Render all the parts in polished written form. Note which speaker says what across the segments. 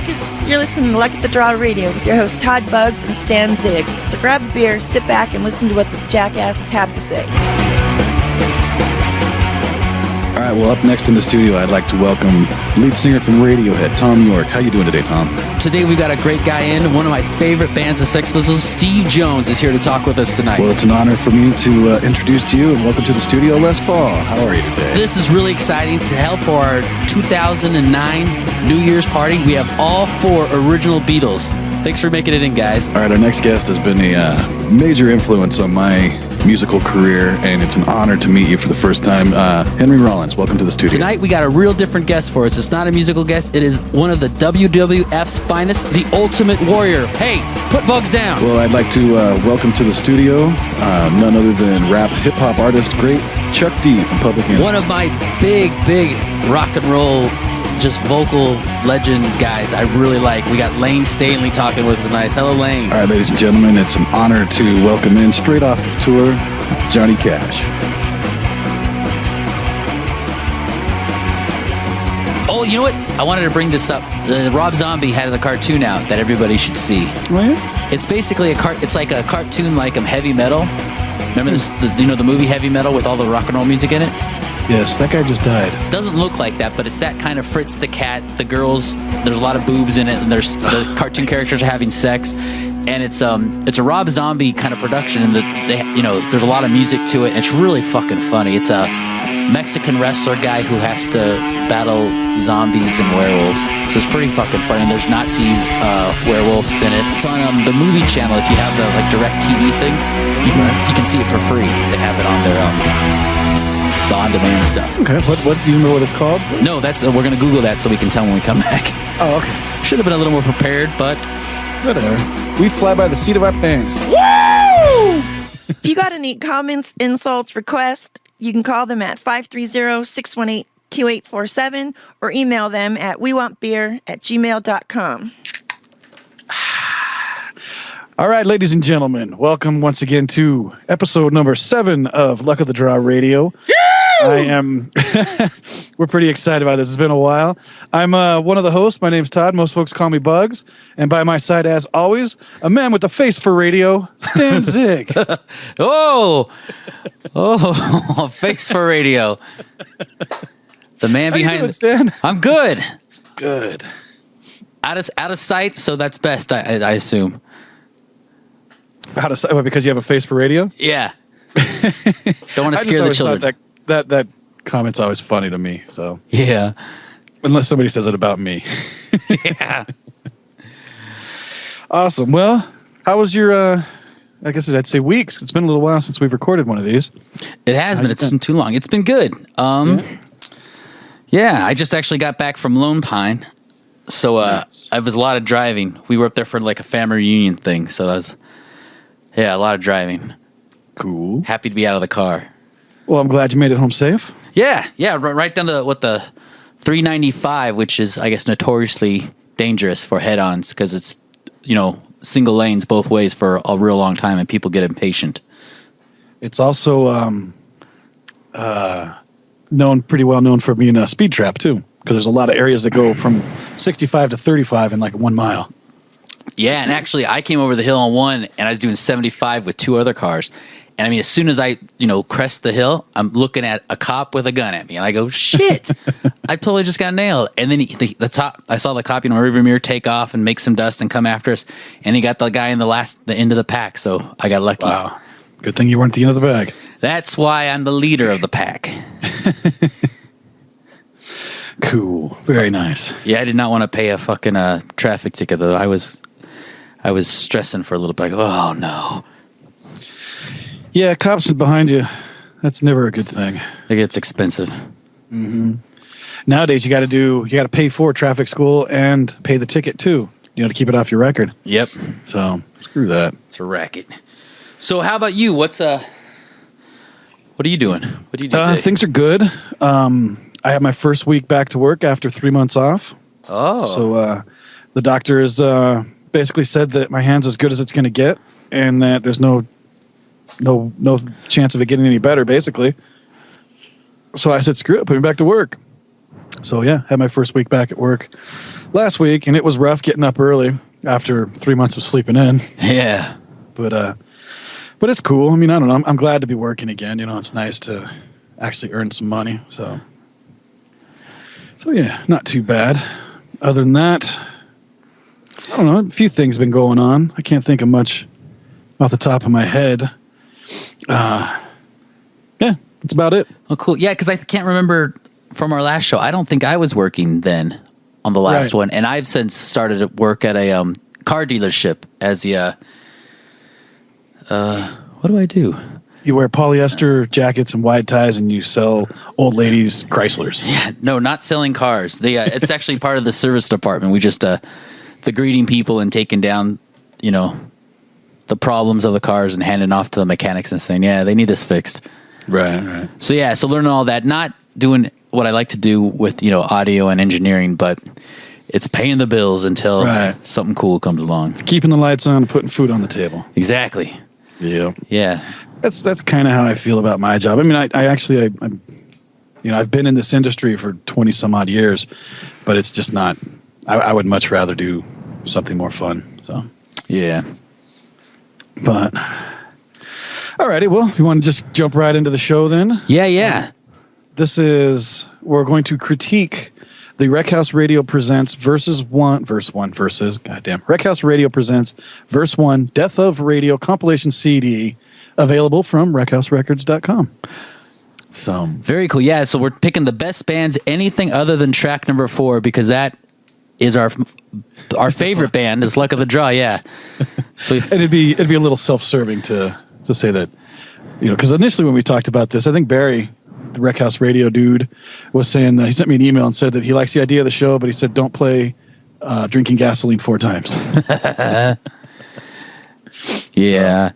Speaker 1: Wreckers, you're listening to Luck at the Draw Radio with your hosts Todd Buggs and Stan Zig. So grab a beer, sit back, and listen to what the jackasses have to say.
Speaker 2: All right, well, up next in the studio, I'd like to welcome lead singer from Radiohead, Tom York. How you doing today, Tom?
Speaker 3: Today we've got a great guy in. One of my favorite bands, the Sex Pistols, Steve Jones, is here to talk with us tonight.
Speaker 2: Well, it's an honor for me to introduce to you, and welcome to the studio, Les Paul. How are you today?
Speaker 3: This is really exciting. To help our 2009 New Year's party, we have all 4 original Beatles. Thanks for making it in, guys.
Speaker 2: All right, our next guest has been a major influence on my musical career, and it's an honor to meet you for the first time. Henry Rollins, welcome to the studio.
Speaker 3: Tonight we got a real different guest for us. It's not a musical guest. It is one of the WWF's finest, the Ultimate Warrior. Hey, put Bugs down.
Speaker 2: Well, I'd like to welcome to the studio none other than rap hip-hop artist, great Chuck D from Public Enemy.
Speaker 3: One of my big rock and roll, just vocal legends, guys. I really like. We got Lane Stanley talking with us tonight. Hello, Lane.
Speaker 2: All right, ladies and gentlemen, it's an honor to welcome in, straight off of tour, Johnny Cash.
Speaker 3: Oh, you know what? I wanted to bring this up. Rob Zombie has a cartoon out that everybody should see.
Speaker 2: Oh, yeah?
Speaker 3: It's basically it's like a cartoon like heavy metal. Remember this? The movie Heavy Metal with all the rock and roll music in it?
Speaker 2: Yes, that guy just died.
Speaker 3: Doesn't look like that, but it's that kind of Fritz the Cat. The girls, there's a lot of boobs in it, and there's the cartoon characters are having sex, and it's a Rob Zombie kind of production, and there's a lot of music to it, and it's really fucking funny. It's a Mexican wrestler guy who has to battle zombies and werewolves, so it's pretty fucking funny. And there's Nazi werewolves in it. It's on the movie channel. If you have the Direct TV thing, you can see it for free. They have it on their the on-demand stuff.
Speaker 2: Okay, what do you know what it's called?
Speaker 3: No, that's we're gonna Google that so we can tell when we come back.
Speaker 2: Oh, okay.
Speaker 3: Should have been a little more prepared, but
Speaker 2: whatever. We fly by the seat of our pants.
Speaker 1: Woo! If you got any comments, insults, requests, you can call them at 530-618-2847 or email them at wewantbeer@gmail.com.
Speaker 2: All right, ladies and gentlemen, welcome once again to episode number 7 of Luck of the Draw Radio. We're pretty excited about this. It's been a while. I'm one of the hosts. My name's Todd. Most folks call me Bugs. And by my side, as always, a man with a face for radio, Stan Zig.
Speaker 3: Oh, face for radio. The man behind.
Speaker 2: How you doing, Stan?
Speaker 3: I'm good.
Speaker 2: Good.
Speaker 3: Out of sight, so that's best. I assume.
Speaker 2: How to because you have a face for radio?
Speaker 3: Yeah. Don't want to scare the children.
Speaker 2: That comment's always funny to me. So
Speaker 3: yeah,
Speaker 2: unless somebody says it about me.
Speaker 3: Yeah.
Speaker 2: Awesome. Well, how was your? I guess I'd say weeks. It's been a little while since we've recorded one of these.
Speaker 3: It has been. It's been too long. It's been good. Yeah. I just actually got back from Lone Pine, so it was a lot of driving. We were up there for a family reunion thing, so that was a lot of driving.
Speaker 2: Cool.
Speaker 3: Happy to be out of the car.
Speaker 2: Well, I'm glad you made it home safe.
Speaker 3: Yeah, right down to the 395, which is, I guess, notoriously dangerous for head-ons because it's, single lanes both ways for a real long time, and people get impatient.
Speaker 2: It's also pretty well known for being a speed trap too, because there's a lot of areas that go from 65 to 35 in 1 mile.
Speaker 3: Yeah, and actually, I came over the hill on one, and I was doing 75 with 2 other cars. And I mean, as soon as I, crest the hill, I'm looking at a cop with a gun at me, and I go, "Shit! I totally just got nailed." And then I saw the cop, my rearview mirror take off and make some dust and come after us, and he got the guy in the end of the pack. So I got lucky.
Speaker 2: Wow! Good thing you weren't the end of the bag.
Speaker 3: That's why I'm the leader of the pack.
Speaker 2: Cool. Very nice.
Speaker 3: Yeah, I did not want to pay a fucking traffic ticket though. I was stressing for a little bit. Oh no.
Speaker 2: Yeah, cops behind you. That's never a good thing.
Speaker 3: It gets expensive.
Speaker 2: Mm-hmm. Nowadays, you got to pay for traffic school and pay the ticket too. To keep it off your record.
Speaker 3: Yep.
Speaker 2: So screw that.
Speaker 3: It's a racket. So how about you? What are you doing? What do you do today?
Speaker 2: Things are good. I have my first week back to work after 3 months off.
Speaker 3: Oh.
Speaker 2: So the doctor has basically said that my hand's as good as it's going to get, and that there's no chance of it getting any better, basically. So I said, screw it, put me back to work. So yeah, had my first week back at work last week, and it was rough getting up early after 3 months of sleeping in.
Speaker 3: Yeah.
Speaker 2: But it's cool. I mean, I don't know. I'm glad to be working again. You know, it's nice to actually earn some money. So yeah, not too bad. Other than that, I don't know. A few things have been going on. I can't think of much off the top of my head. Yeah, that's about it.
Speaker 3: Oh, cool. Yeah, because I can't remember from our last show. I don't think I was working then on the last one, and I've since started at work at a car dealership as the. What do I do?
Speaker 2: You wear polyester jackets and wide ties, and you sell old ladies Chryslers.
Speaker 3: Yeah, no, not selling cars. It's actually part of the service department. We just the greeting people and taking down, the problems of the cars and handing off to the mechanics and saying, yeah, they need this fixed.
Speaker 2: Right.
Speaker 3: So yeah, so learning all that, not doing what I like to do with audio and engineering, but it's paying the bills until something cool comes along.
Speaker 2: Keeping the lights on, putting food on the table.
Speaker 3: Exactly. Yeah.
Speaker 2: That's kind of how I feel about my job. I mean, I've been in this industry for 20 some odd years, but it's just not. I would much rather do something more fun. So
Speaker 3: yeah.
Speaker 2: But alrighty, well, you want to just jump right into the show then?
Speaker 3: Yeah.
Speaker 2: We're going to critique the Wreckhouse Radio Presents Wreckhouse Radio Presents Verse 1 Death of Radio compilation CD, available from wreckhouserecords.com. So
Speaker 3: very cool. Yeah, so we're picking the best bands, anything other than track number 4, because that is our favorite band is Luck of the Draw. Yeah. So
Speaker 2: and it'd be a little self-serving to say that, because initially when we talked about this, I think Barry, the Wreckhouse Radio dude, was saying that he sent me an email and said that he likes the idea of the show, but he said don't play Drinking Gasoline 4 times.
Speaker 3: Yeah.
Speaker 2: So,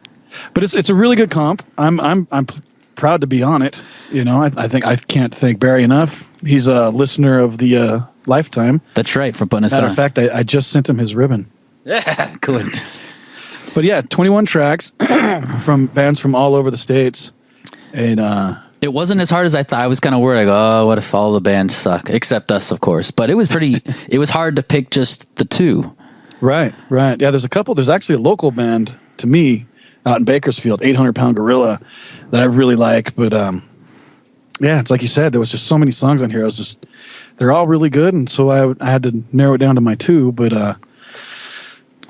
Speaker 2: but it's a really good comp. I'm proud to be on it. I think I can't thank Barry enough. He's a listener of the Lifetime.
Speaker 3: That's right, for putting us on.
Speaker 2: Matter of fact, I just sent him his ribbon.
Speaker 3: Yeah, good.
Speaker 2: But yeah, 21 tracks from bands from all over the states. And
Speaker 3: it wasn't as hard as I thought. I was kind of worried. I go, oh, what if all the bands suck? Except us, of course. But it was it was hard to pick just the 2.
Speaker 2: Right. Yeah, there's a couple. There's actually a local band to me out in Bakersfield, 800 Pound Gorilla, that I really like. But yeah, it's like you said, there was just so many songs on here. They're all really good. And so I had to narrow it down to my 2. But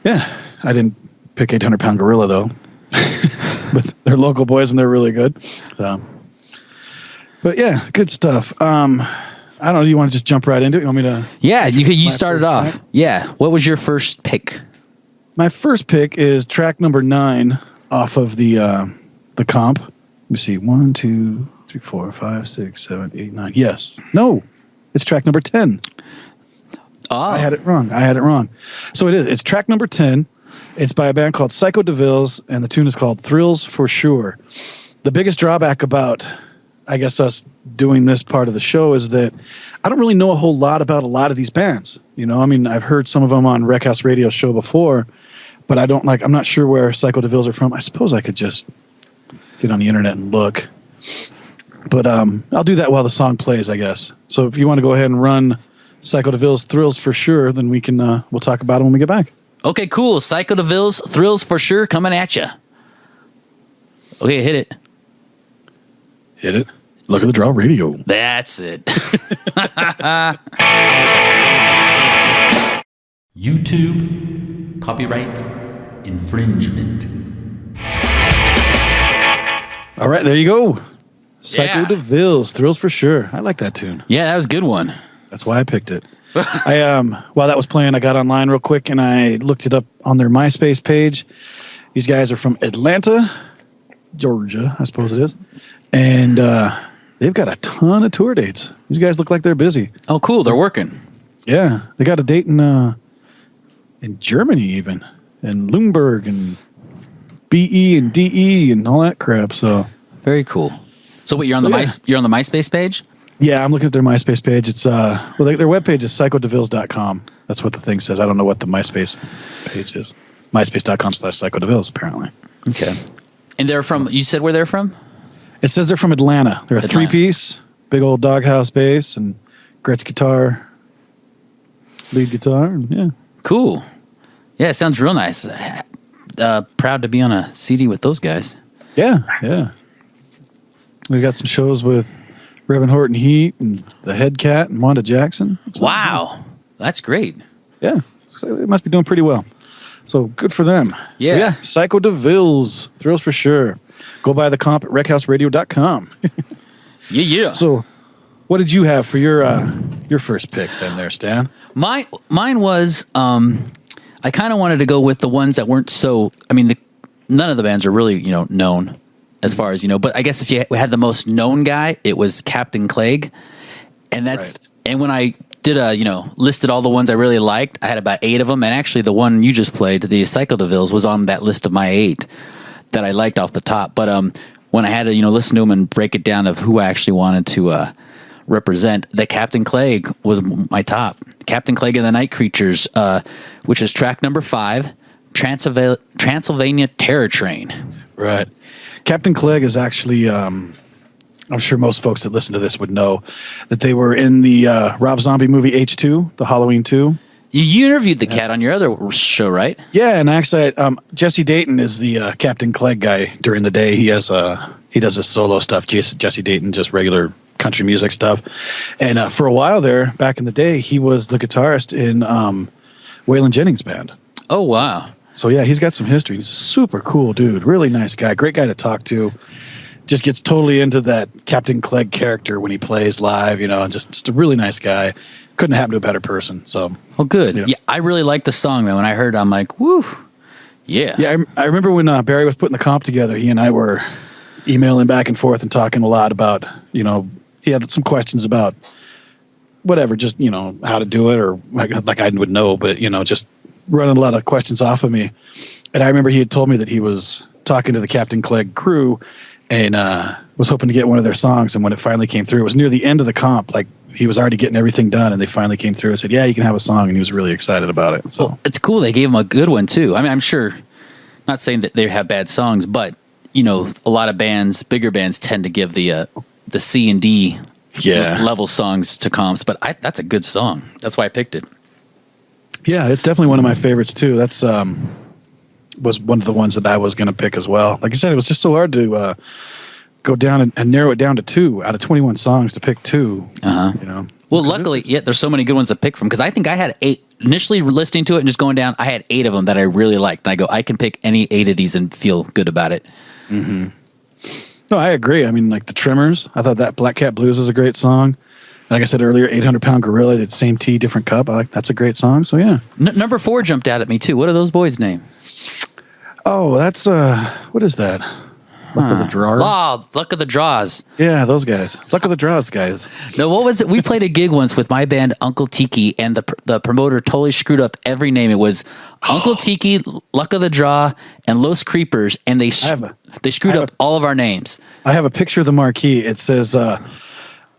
Speaker 2: yeah, I didn't pick 800 Pound Gorilla though. But they're local boys and they're really good. So, but yeah, good stuff. I don't know. Do you want to just jump right into it? You want me to? Yeah,
Speaker 3: you started off. Track? Yeah. What was your first pick?
Speaker 2: My first pick is track number 9 off of the comp. Let me see. 1, 2, 3, 4, 5, 6, 7, 8, 9. Yes. No. It's track number 10.
Speaker 3: Oh.
Speaker 2: I had it wrong. So it is. It's track number 10. It's by a band called Psycho DeVille's, and the tune is called Thrills for Sure. The biggest drawback about, I guess, us doing this part of the show is that I don't really know a whole lot about a lot of these bands. I mean, I've heard some of them on Wreckhouse Radio show before, but I'm not sure where Psycho DeVille's are from. I suppose I could just get on the internet and look. But I'll do that while the song plays, I guess. So if you want to go ahead and run Psycho DeVille's Thrills for Sure, then we'll talk about it when we get back.
Speaker 3: Okay, cool. Psycho DeVille's Thrills for Sure coming at you. Okay, hit it.
Speaker 2: Look at the Draw Radio.
Speaker 3: That's it.
Speaker 4: YouTube copyright infringement.
Speaker 2: All right, there you go. Psycho DeVille's Thrills for Sure. I like that tune.
Speaker 3: Yeah, that was a good one.
Speaker 2: That's why I picked it. While that was playing, I got online real quick and I looked it up on their MySpace page. These guys are from Atlanta, Georgia, I suppose it is. And they've got a ton of tour dates. These guys look like they're busy.
Speaker 3: Oh, cool. They're working.
Speaker 2: Yeah. They got a date in Germany even. And Lumberg and BE and DE and all that crap. So
Speaker 3: very cool. So what, you're on the MySpace page?
Speaker 2: Yeah, I'm looking at their MySpace page. It's their webpage is psychodevilles.com. That's what the thing says. I don't know what the MySpace page is. MySpace.com/psychodevilles, apparently.
Speaker 3: Okay. And they're from, you said where they're from?
Speaker 2: It says they're from Atlanta. They're a 3-piece, big old doghouse bass and Gretsch guitar, lead guitar. And yeah.
Speaker 3: Cool. Yeah, it sounds real nice. Proud to be on a CD with those guys.
Speaker 2: Yeah, yeah. We got some shows with Reverend Horton Heat and the Head Cat and Wanda Jackson.
Speaker 3: Wow. That's great.
Speaker 2: Yeah. So they must be doing pretty well. So good for them.
Speaker 3: Yeah.
Speaker 2: So yeah. Psycho DeVille's. Thrills for sure. Go buy the comp at wreckhouseradio.com.
Speaker 3: Yeah.
Speaker 2: So what did you have for your first pick then there, Stan?
Speaker 3: Mine was, I kind of wanted to go with the ones that weren't so, none of the bands are really, known as far as, but I guess if you had the most known guy, it was Captain Clegg. And that's, right. And when I did listed all the ones I really liked, I had about 8 of them. And actually the one you just played, the Psycho DeVille's, was on that list of my 8 that I liked off the top. But when I had to, listen to them and break it down of who I actually wanted to represent, the Captain Clegg was my top. Captain Clegg and the Night Creatures, which is track number 5, Transylvania Terror Train.
Speaker 2: Right. Captain Clegg is actually, I'm sure most folks that listen to this would know that they were in the Rob Zombie movie H2, the Halloween 2.
Speaker 3: You interviewed the cat on your other show, right?
Speaker 2: Yeah, and actually, Jesse Dayton is the Captain Clegg guy during the day. He does his solo stuff. Jesse Dayton, just regular country music stuff. And for a while there, back in the day, he was the guitarist in Waylon Jennings' band.
Speaker 3: Oh, wow.
Speaker 2: So yeah, he's got some history. He's a super cool dude. Really nice guy. Great guy to talk to. Just gets totally into that Captain Clegg character when he plays live, and just a really nice guy. Couldn't happen to a better person. So,
Speaker 3: oh, good. Yeah, I really like the song, man. When I heard it, I'm like, woo. Yeah.
Speaker 2: Yeah, I remember when Barry was putting the comp together, he and I were emailing back and forth and talking a lot about, he had some questions about whatever, just, how to do it, or like I would know, but, just running a lot of questions off of me. And I remember he had told me that he was talking to the Captain Clegg crew and was hoping to get one of their songs. And when it finally came through, it was near the end of the comp. Like, he was already getting everything done, and they finally came through and said, yeah, you can have a song. And he was really excited about it. So
Speaker 3: well, it's cool. They gave him a good one too. I'm sure, not saying that they have bad songs, but a lot of bands, bigger bands, tend to give the C and D level songs to comps. But that's a good song. That's why I picked it.
Speaker 2: Yeah, it's definitely one of my favorites too. That's was one of the ones that I was going to pick as well. Like I said, it was just so hard to go down and narrow it down to 2 out of 21 songs to pick 2.
Speaker 3: Well, luckily, there's so many good ones to pick from, because I think I had 8 initially listening to it and just going down. I had 8 of them that I really liked, and I can pick any 8 of these and feel good about it.
Speaker 2: Mm-hmm. No, I agree. Like the Tremors, I thought that Black Cat Blues is a great song. Like I said earlier, 800 Pound Gorilla did Same Tea, Different Cup. That's a great song. So yeah.
Speaker 3: Number 4 jumped out at me too. What are those boys' name?
Speaker 2: Oh, that's what is that? Luck of the Draws.
Speaker 3: Luck of the Draws.
Speaker 2: Yeah, those guys. Luck of the Draws guys.
Speaker 3: No, what was it? We played a gig once with my band Uncle Tiki, and the promoter totally screwed up every name. It was Uncle Tiki, Luck of the Draw, and Los Creepers, and they screwed up all of our names. I
Speaker 2: have a picture of the marquee. It says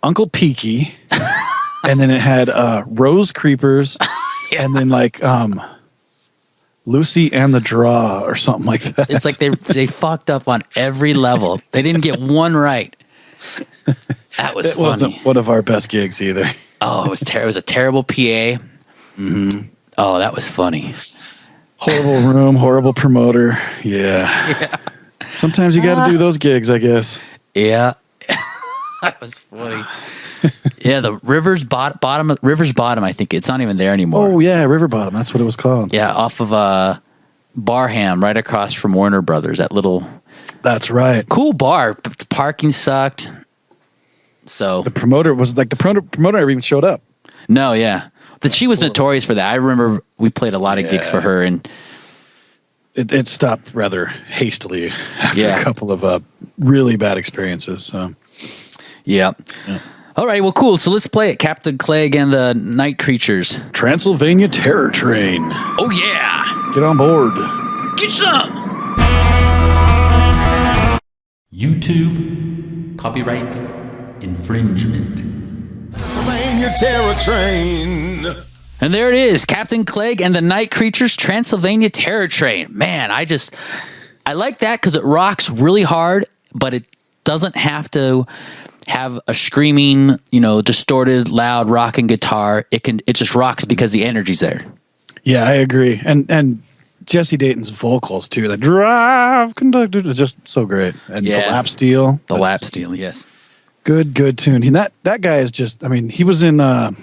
Speaker 2: Uncle Peaky, and then it had Rose Creepers, and then like Lucy and the Draw or something like that.
Speaker 3: It's like they fucked up on every level. They didn't get one right. That was funny. It wasn't
Speaker 2: one of our best gigs either.
Speaker 3: Oh, it was It was a terrible PA. Mm-hmm. Oh, that was funny.
Speaker 2: Horrible room, horrible promoter. Yeah. Sometimes you got to do those gigs, I guess.
Speaker 3: Yeah. That was funny. Yeah, the River's Bottom, I think. It's not even there anymore.
Speaker 2: Oh, yeah, River Bottom. That's what it was called.
Speaker 3: Yeah, off of Barham, right across from Warner Brothers, that little...
Speaker 2: That's right.
Speaker 3: Cool bar. But the parking sucked. So...
Speaker 2: The promoter never even showed up.
Speaker 3: No, yeah. She was notorious for that. I remember we played a lot of gigs for her, and...
Speaker 2: It stopped rather hastily after a couple of really bad experiences, so...
Speaker 3: Yeah. All right, well, cool. So let's play it. Captain Clegg and the Night Creatures.
Speaker 2: Transylvania Terror Train.
Speaker 3: Oh, yeah.
Speaker 2: Get on board.
Speaker 3: Get some.
Speaker 4: YouTube copyright infringement.
Speaker 5: Transylvania Terror Train.
Speaker 3: And there it is. Captain Clegg and the Night Creatures, Transylvania Terror Train. Man, I like that because it rocks really hard, but it doesn't have to... have a screaming, distorted, loud rocking guitar. It just rocks because the energy's there.
Speaker 2: Yeah, I agree. And Jesse Dayton's vocals too. The drive conductor is just so great. And the lap steel.
Speaker 3: The lap steel, yes.
Speaker 2: Good tune. And that guy is just, he was in the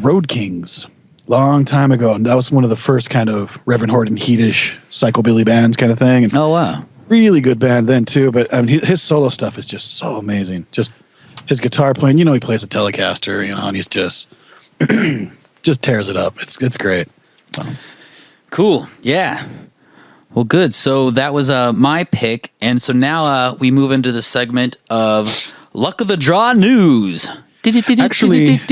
Speaker 2: Road Kings long time ago. And that was one of the first kind of Reverend Horton Heatish psychobilly bands kind of thing. And
Speaker 3: oh, wow.
Speaker 2: Really good band then too. But his solo stuff is just so amazing. Just his guitar playing, he plays a Telecaster, and he's just just tears it up. It's great. So.
Speaker 3: Cool. Yeah. Well, good. So that was my pick. And so now we move into the segment of Luck of the Draw News.
Speaker 2: Actually, is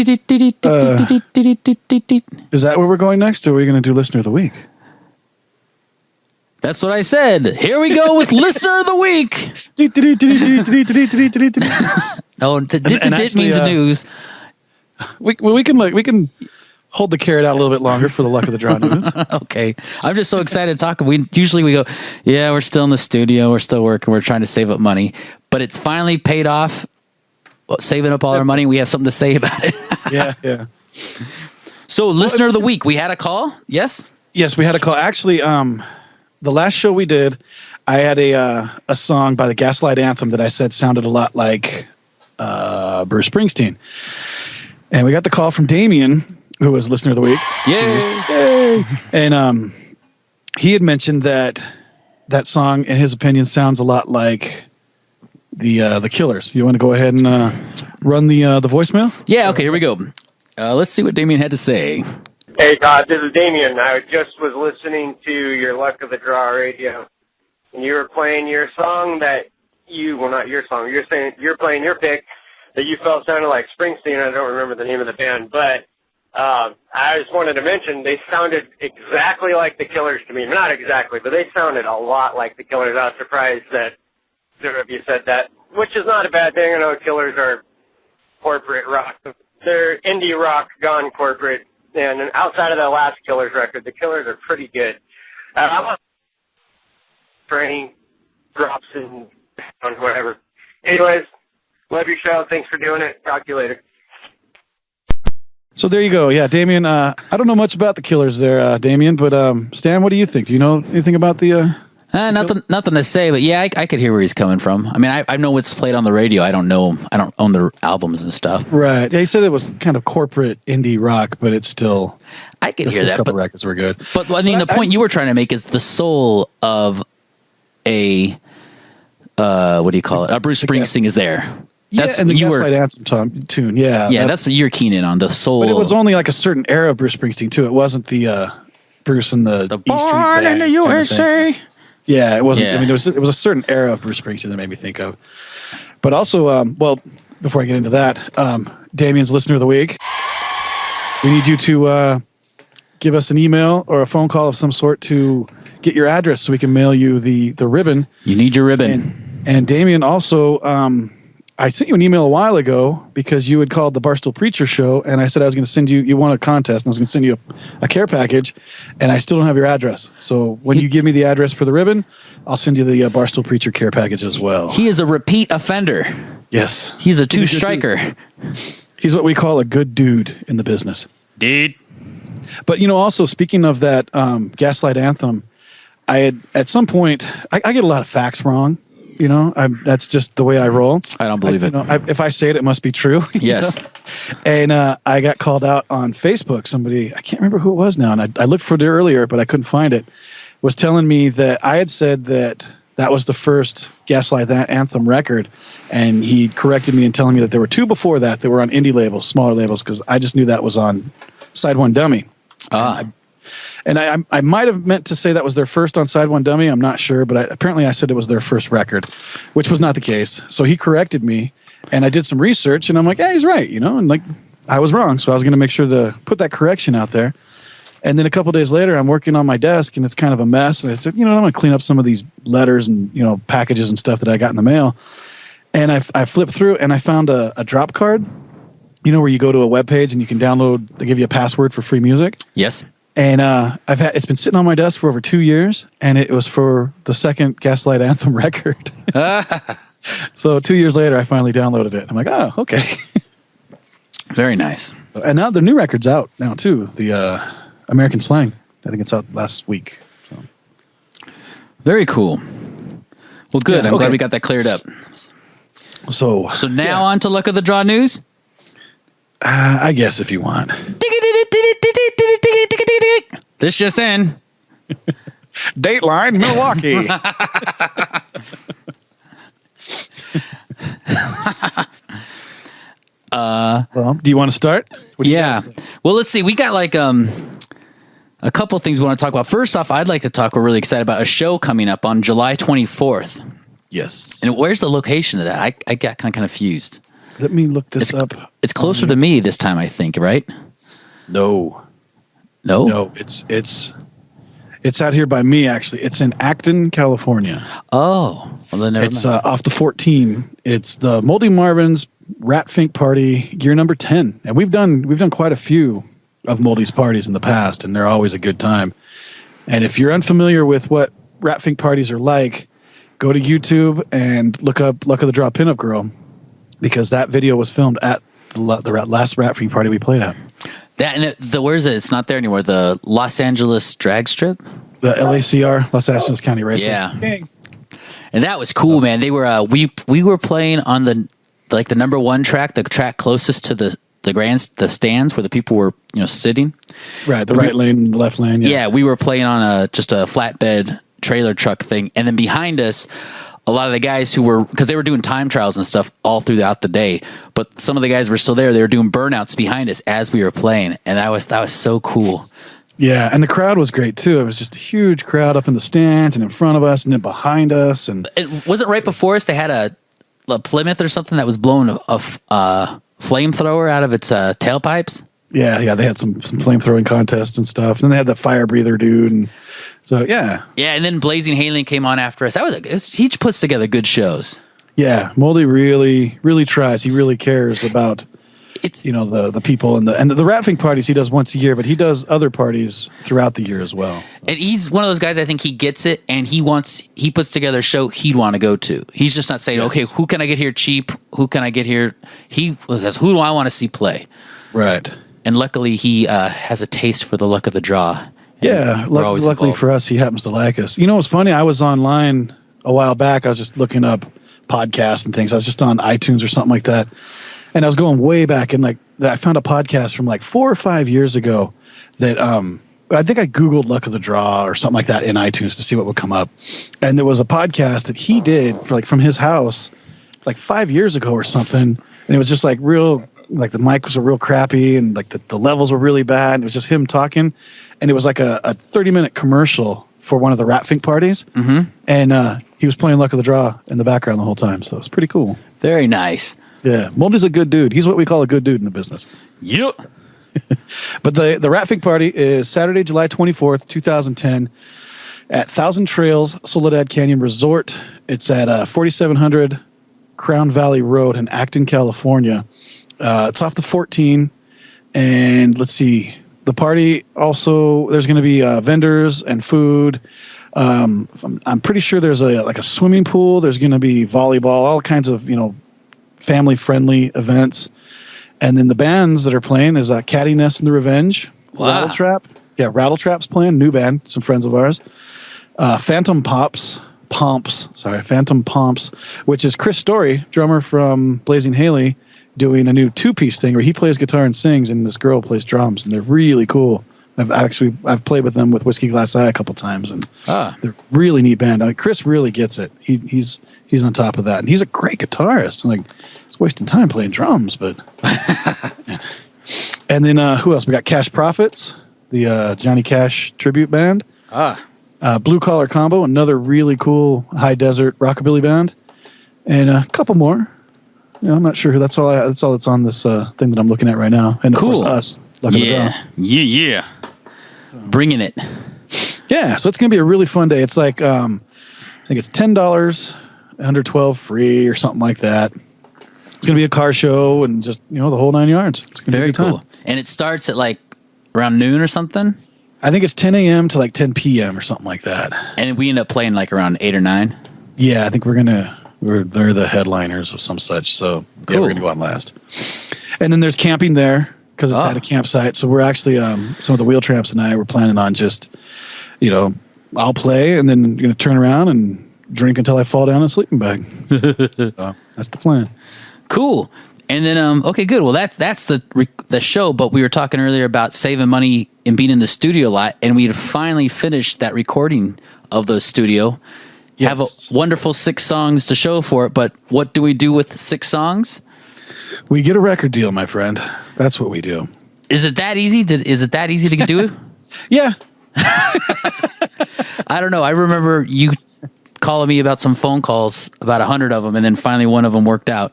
Speaker 2: that where we're going next, or are we going to do Listener of the Week?
Speaker 3: That's what I said. Here we go with Listener of the Week. Oh, it means news.
Speaker 2: We can hold the carrot out a little bit longer for the Luck of the Draw News.
Speaker 3: Okay. I'm just so excited to talk. We go, yeah, we're still in the studio. We're still working. We're trying to save up money. But it's finally paid off, saving up all our money. We have something to say about it.
Speaker 2: Yeah.
Speaker 3: So, Listener of the Week, we had a call? Yes?
Speaker 2: Yes, we had a call. Actually, the last show we did, I had a song by the Gaslight Anthem that I said sounded a lot like Bruce Springsteen. And we got the call from Damien, who was Listener of the Week.
Speaker 3: Yay!
Speaker 2: And he had mentioned that song, in his opinion, sounds a lot like the Killers. You want to go ahead and run the voicemail?
Speaker 3: Yeah, okay, here we go. Let's see what Damien had to say.
Speaker 6: Hey, Todd, this is Damien. I just was listening to your Luck of the Draw radio, and you were playing your song not your song, you're playing your pick that you felt sounded like Springsteen. I don't remember the name of the band, but I just wanted to mention they sounded exactly like the Killers to me. Not exactly, but they sounded a lot like the Killers. I was surprised that zero of you said that, which is not a bad thing. I know Killers are corporate rock. They're indie rock gone corporate. And outside of the last Killers record, the Killers are pretty good. I'm not for any drops in whatever. Anyways, love your show. Thanks for doing it. Talk to you later.
Speaker 2: So there you go. Yeah, Damien. I don't know much about the Killers there, Damien, but Stan, what do you think? Do you know anything about the...
Speaker 3: Nothing to say, but yeah, I could hear where he's coming from. I know what's played on the radio. I don't own the albums and stuff.
Speaker 2: Right. Yeah, he said it was kind of corporate indie rock, but it's still...
Speaker 3: I could hear that.
Speaker 2: A couple records were good.
Speaker 3: But the point you were trying to make is the soul of a... what do you call it? A Bruce Springsteen is there.
Speaker 2: That's and the Gaslight Anthem tune. Yeah.
Speaker 3: Yeah, that's what you're keen in on, the soul.
Speaker 2: But it was only like a certain era of Bruce Springsteen, too. It wasn't the Bruce and the E Street Band
Speaker 3: in the USA.
Speaker 2: Yeah, it wasn't. Yeah. It was a certain era of Bruce Springsteen that made me think of. But also, before I get into that, Damien's Listener of the Week. We need you to give us an email or a phone call of some sort to get your address so we can mail you the ribbon.
Speaker 3: You need your ribbon.
Speaker 2: And Damien also, I sent you an email a while ago because you had called the Barstool Preacher Show, and I said I was going to send you won a contest, and I was going to send you a care package, and I still don't have your address. So when you give me the address for the ribbon, I'll send you the Barstool Preacher care package as well.
Speaker 3: He is a repeat offender.
Speaker 2: Yes.
Speaker 3: He's a two-striker.
Speaker 2: He's what we call a good dude in the business.
Speaker 3: Dude.
Speaker 2: But, also, speaking of that Gaslight Anthem, I had, at some point, I get a lot of facts wrong. That's just the way I roll.
Speaker 3: I don't believe it.
Speaker 2: If I say it, it must be true.
Speaker 3: Yes.
Speaker 2: And I got called out on Facebook. Somebody, I can't remember who it was now, and I looked for it earlier, but I couldn't find it, was telling me that I had said that was the first Gaslight Anthem record, and he corrected me and telling me that there were two before that were on indie labels, smaller labels, because I just knew that was on Side One Dummy. And I might have meant to say that was their first on Side One Dummy. I'm not sure, but apparently I said it was their first record, which was not the case. So he corrected me, and I did some research, and I'm like, yeah, he's right, and like I was wrong. So I was going to make sure to put that correction out there. And then a couple days later, I'm working on my desk, and it's kind of a mess. And I said, I'm going to clean up some of these letters and packages and stuff that I got in the mail. And I flipped through, and I found a drop card. Where you go to a web page and you can download. They give you a password for free music.
Speaker 3: Yes.
Speaker 2: And it's been sitting on my desk for over 2 years, and it was for the second Gaslight Anthem record. So 2 years later, I finally downloaded it. I'm like, oh, okay.
Speaker 3: Very nice.
Speaker 2: And now the new record's out now too. The American Slang. I think it's out last week. So.
Speaker 3: Very cool. Well, good.
Speaker 2: Yeah,
Speaker 3: I'm glad
Speaker 2: okay.
Speaker 3: we got that cleared up.
Speaker 2: So
Speaker 3: now on to Luck of the Draw news.
Speaker 2: I guess if you want.
Speaker 3: This just in.
Speaker 2: Dateline, Milwaukee. Well, do you want to start? What do you guys think?
Speaker 3: Well, let's see. We got like a couple things we want to talk about. First off, I'd like to talk. We're really excited about a show coming up on July 24th.
Speaker 2: Yes.
Speaker 3: And where's the location of that? I got kind of confused.
Speaker 2: Let me look this up.
Speaker 3: It's closer to me this time, I think. Right?
Speaker 2: No,
Speaker 3: No.
Speaker 2: It's out here by me. Actually, it's in Acton, California.
Speaker 3: Oh, well then never
Speaker 2: It's
Speaker 3: mind.
Speaker 2: off the 14. It's the Moldy Marvin's Rat Fink Party, year number 10, and we've done quite a few of Moldy's parties in the past, and they're always a good time. And if you're unfamiliar with what Rat Fink parties are like, go to YouTube and look up Luck of the Draw Pinup Girl, because that video was filmed at the last Rat Fink party we played at.
Speaker 3: That and where is it? It's not there anymore. The Los Angeles drag strip.
Speaker 2: The LACR, Los Angeles County Race.
Speaker 3: Yeah. And that was cool, man. They were we were playing on the number one track, the track closest to the stands where the people were sitting.
Speaker 2: Right, the right lane, the left lane.
Speaker 3: Yeah, we were playing on just a flatbed trailer truck thing, and then behind us, a lot of the guys who were, because they were doing time trials and stuff all throughout the day, but some of the guys were still there. They were doing burnouts behind us as we were playing, and that was so cool.
Speaker 2: Yeah, and the crowd was great too. It was just a huge crowd up in the stands and in front of us and then behind us. And
Speaker 3: it wasn't right before us. They had a Plymouth or something that was blowing a flamethrower out of its tailpipes.
Speaker 2: Yeah, they had some flame throwing contests and stuff. And then they had the fire breather dude, and so yeah,
Speaker 3: and then Blazing Hailing came on after us. He puts together good shows.
Speaker 2: Yeah, Moldy really tries. He really cares about the people and the Rat Fink parties he does once a year, but he does other parties throughout the year as well.
Speaker 3: And he's one of those guys, I think he gets it, and he puts together a show he'd want to go to. He's just not saying, okay, who can I get here cheap? Who can I get here? He says, who do I want to see play?
Speaker 2: Right.
Speaker 3: And luckily he has a taste for the luck of the draw.
Speaker 2: Yeah, luckily for us, he happens to like us. You know what's funny? I was online a while back. I was just looking up podcasts and things. I was just on iTunes or something like that. And I was going way back, and I found a podcast from 4 or 5 years ago that I think I Googled Luck of the Draw or something like that in iTunes to see what would come up. And there was a podcast that he did for from his house 5 years ago or something. And it was just real, the mics were real crappy, and the levels were really bad. And it was just him talking. And it was a 30-minute commercial for one of the Rat Fink parties. Mm-hmm. And he was playing Luck of the Draw in the background the whole time. So it was pretty cool.
Speaker 3: Very nice.
Speaker 2: Yeah, Moldy's a good dude. He's what we call a good dude in the business.
Speaker 3: Yep.
Speaker 2: But the Rat Fink party is Saturday, July 24th, 2010 at Thousand Trails Soledad Canyon Resort. It's at 4700 Crown Valley Road in Acton, California. It's off the 14. And let's see. The party also, there's going to be vendors and food. I'm pretty sure there's a swimming pool. There's going to be volleyball, all kinds of, family-friendly events. And then the bands that are playing is Catty Nest and the Revenge.
Speaker 3: Wow.
Speaker 2: Rattletrap. Yeah, Rattletrap's playing, new band, some friends of ours. Phantom Pomps, which is Chris Story, drummer from Blazing Haley, doing a new two-piece thing where he plays guitar and sings, and this girl plays drums, and they're really cool. I've played with them with Whiskey Glass Eye a couple times, and they're really neat band. Chris really gets it. He's on top of that, and he's a great guitarist. He's wasting time playing drums, but. And then who else? We got Cash Profits, the Johnny Cash tribute band. Blue Collar Combo, another really cool high desert rockabilly band, and a couple more. I'm not sure who. That's all that's on this thing that I'm looking at right now. And of course us.
Speaker 3: Yeah. Bringing it.
Speaker 2: Yeah, so it's going to be a really fun day. It's I think it's $10, under 12 free or something like that. It's going to be a car show and just, the whole 9 yards. It's going to be a good time.
Speaker 3: Cool. And it starts at around noon or something?
Speaker 2: I think it's 10 a.m. to 10 p.m. or something like that.
Speaker 3: And we end up playing around 8 or 9?
Speaker 2: Yeah, I think we're going to They're the headliners of some such. So yeah,
Speaker 3: Cool.
Speaker 2: we're gonna go on last. And then there's camping there because it's at a campsite. So we're actually some of the wheel tramps and I were planning on just, I'll play and then gonna turn around and drink until I fall down in a sleeping bag. So that's the plan.
Speaker 3: Cool. And then, okay, good. Well, that's the show. But we were talking earlier about saving money and being in the studio a lot, and we had finally finished that recording of the studio.
Speaker 2: Yes.
Speaker 3: Have a wonderful 6 songs to show for it. But what do we do with 6 songs?
Speaker 2: We get a record deal, my friend. That's what we do.
Speaker 3: Is it that easy? Is it that easy to do?
Speaker 2: Yeah.
Speaker 3: I don't know. I remember you calling me about some phone calls, about 100 of them, and then finally one of them worked out.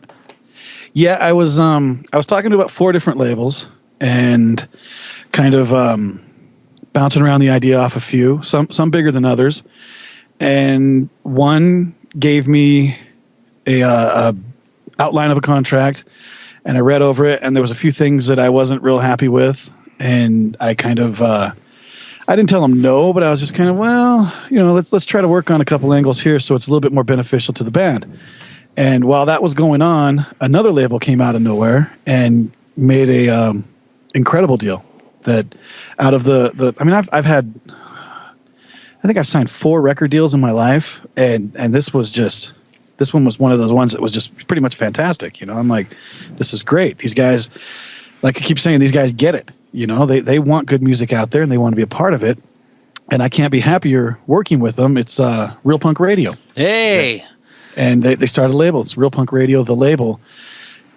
Speaker 2: Yeah, I was talking to about 4 different labels and kind of bouncing around the idea off a few, some bigger than others. And one gave me a outline of a contract, and I read over it, and there was a few things that I wasn't real happy with, and I kind of I didn't tell them no, but I was just kind of, let's try to work on a couple angles here so it's a little bit more beneficial to the band. And while that was going on, another label came out of nowhere and made a incredible deal. That out of I've had, I think I've signed 4 record deals in my life, and this one was one of those ones that was just pretty much fantastic. I'm like, this is great. These guys, like I keep saying, these guys get it. They want good music out there and they want to be a part of it. And I can't be happier working with them. It's Real Punk Radio.
Speaker 3: Hey.
Speaker 2: Yeah. And they started a label. It's Real Punk Radio, the label.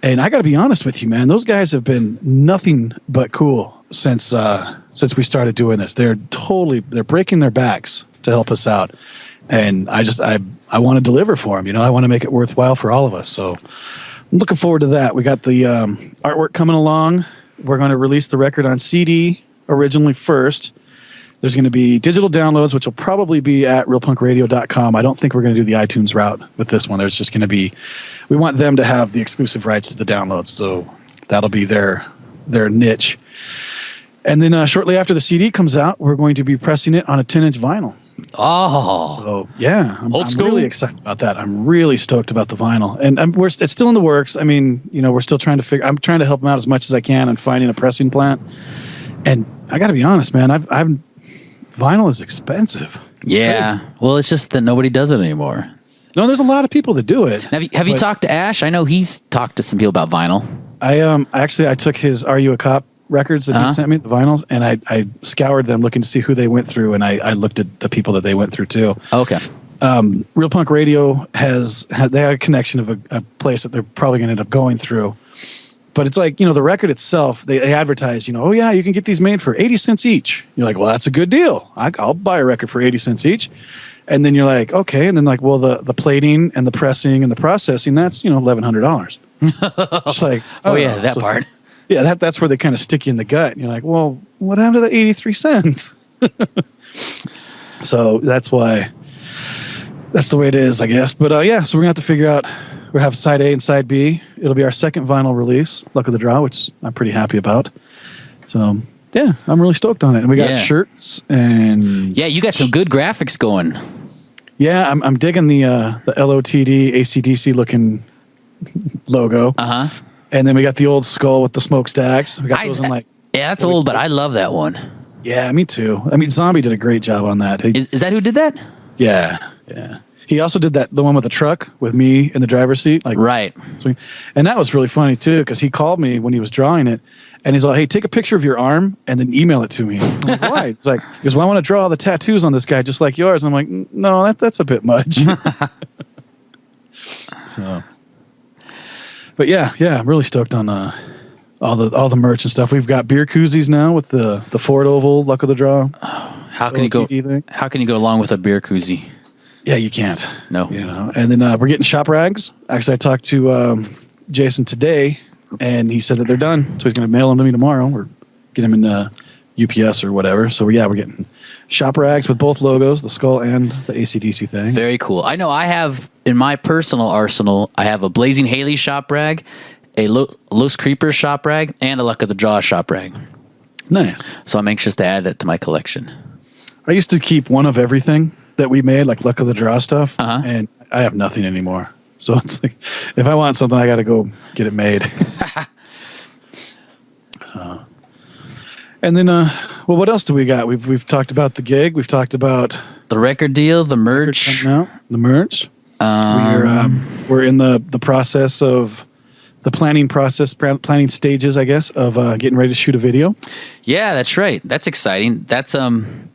Speaker 2: And I got to be honest with you, man. Those guys have been nothing but cool since we started doing this. They're breaking their backs to help us out. And I want to deliver for them. I want to make it worthwhile for all of us. So I'm looking forward to that. We got the artwork coming along. We're going to release the record on CD originally first. There's going to be digital downloads, which will probably be at realpunkradio.com. I don't think we're going to do the iTunes route with this one. There's just going to be, we want them to have the exclusive rights to the downloads. So that'll be their niche. And then shortly after the CD comes out, we're going to be pressing it on a 10-inch vinyl.
Speaker 3: Oh.
Speaker 2: So yeah, I'm
Speaker 3: school.
Speaker 2: really excited about that. I'm really stoked about the vinyl, and it's still in the works. I mean, we're still trying to I'm trying to help them out as much as I can on finding a pressing plant. And I got to be honest, man, vinyl is expensive.
Speaker 3: Yeah. Well, it's just that nobody does it anymore.
Speaker 2: No, there's a lot of people that do it.
Speaker 3: Have you talked to Ash? I know he's talked to some people about vinyl.
Speaker 2: I took his "Are You a Cop" records that he sent me, the vinyls, and I scoured them looking to see who they went through, and I looked at the people that they went through too.
Speaker 3: Okay.
Speaker 2: Real Punk Radio they had a connection of a place that they're probably going to end up going through. But it's like, the record itself, they advertise, oh yeah, you can get these made for 80 cents each. You're like, well, that's a good deal. I'll buy a record for 80 cents each. And then you're like, okay. And then like, well, the plating and the pressing and the processing, that's, $1,100. It's like,
Speaker 3: oh yeah, that part.
Speaker 2: Yeah, that's where they kind of stick you in the gut. And you're like, well, what happened to the 83 cents? So that's why, that's the way it is, I guess. But so we're going to have to figure out, we'll have side A and side B. It'll be our second vinyl release, Luck of the Draw, which I'm pretty happy about. So yeah, I'm really stoked on it. And we got shirts and...
Speaker 3: Yeah, you got some good graphics going.
Speaker 2: Yeah, I'm digging the LOTD AC/DC looking logo. Uh-huh. And then we got the old skull with the smokestacks. We got those in like...
Speaker 3: Yeah, that's old, but I love that one.
Speaker 2: Yeah, me too. I mean, Zombie did a great job on that.
Speaker 3: Is that who did that?
Speaker 2: Yeah. He also did the one with the truck with me in the driver's seat. Like,
Speaker 3: right.
Speaker 2: And that was really funny too, because he called me when he was drawing it, and he's like, hey, take a picture of your arm and then email it to me. I'm like, why? It's like, because I want to draw all the tattoos on this guy just like yours. And I'm like, no, that's a bit much. So, but yeah, I'm really stoked on all the merch and stuff. We've got beer koozies now with the Ford Oval Luck of the Draw.
Speaker 3: How can you go along with a beer koozie?
Speaker 2: Yeah, you can't.
Speaker 3: No.
Speaker 2: And then we're getting shop rags. Actually, I talked to Jason today, and he said that they're done. So he's going to mail them to me tomorrow or get them in UPS or whatever. So yeah, we're getting shop rags with both logos, the skull and the AC/DC thing.
Speaker 3: Very cool. I know I have, in my personal arsenal, I have a Blazing Haley shop rag, a Los Creepers shop rag, and a Luck of the Draw shop rag.
Speaker 2: Nice.
Speaker 3: So I'm anxious to add it to my collection.
Speaker 2: I used to keep one of everything that we made, like Luck of the Draw stuff, and I have nothing anymore. So it's like, if I want something, I got to go get it made. So, and then, well, what else do we got? We've talked about the gig. We've talked about
Speaker 3: the record deal, the merch.
Speaker 2: The merch. We're in the process of the planning stages, I guess, of getting ready to shoot a video.
Speaker 3: Yeah, that's right. That's exciting. That's and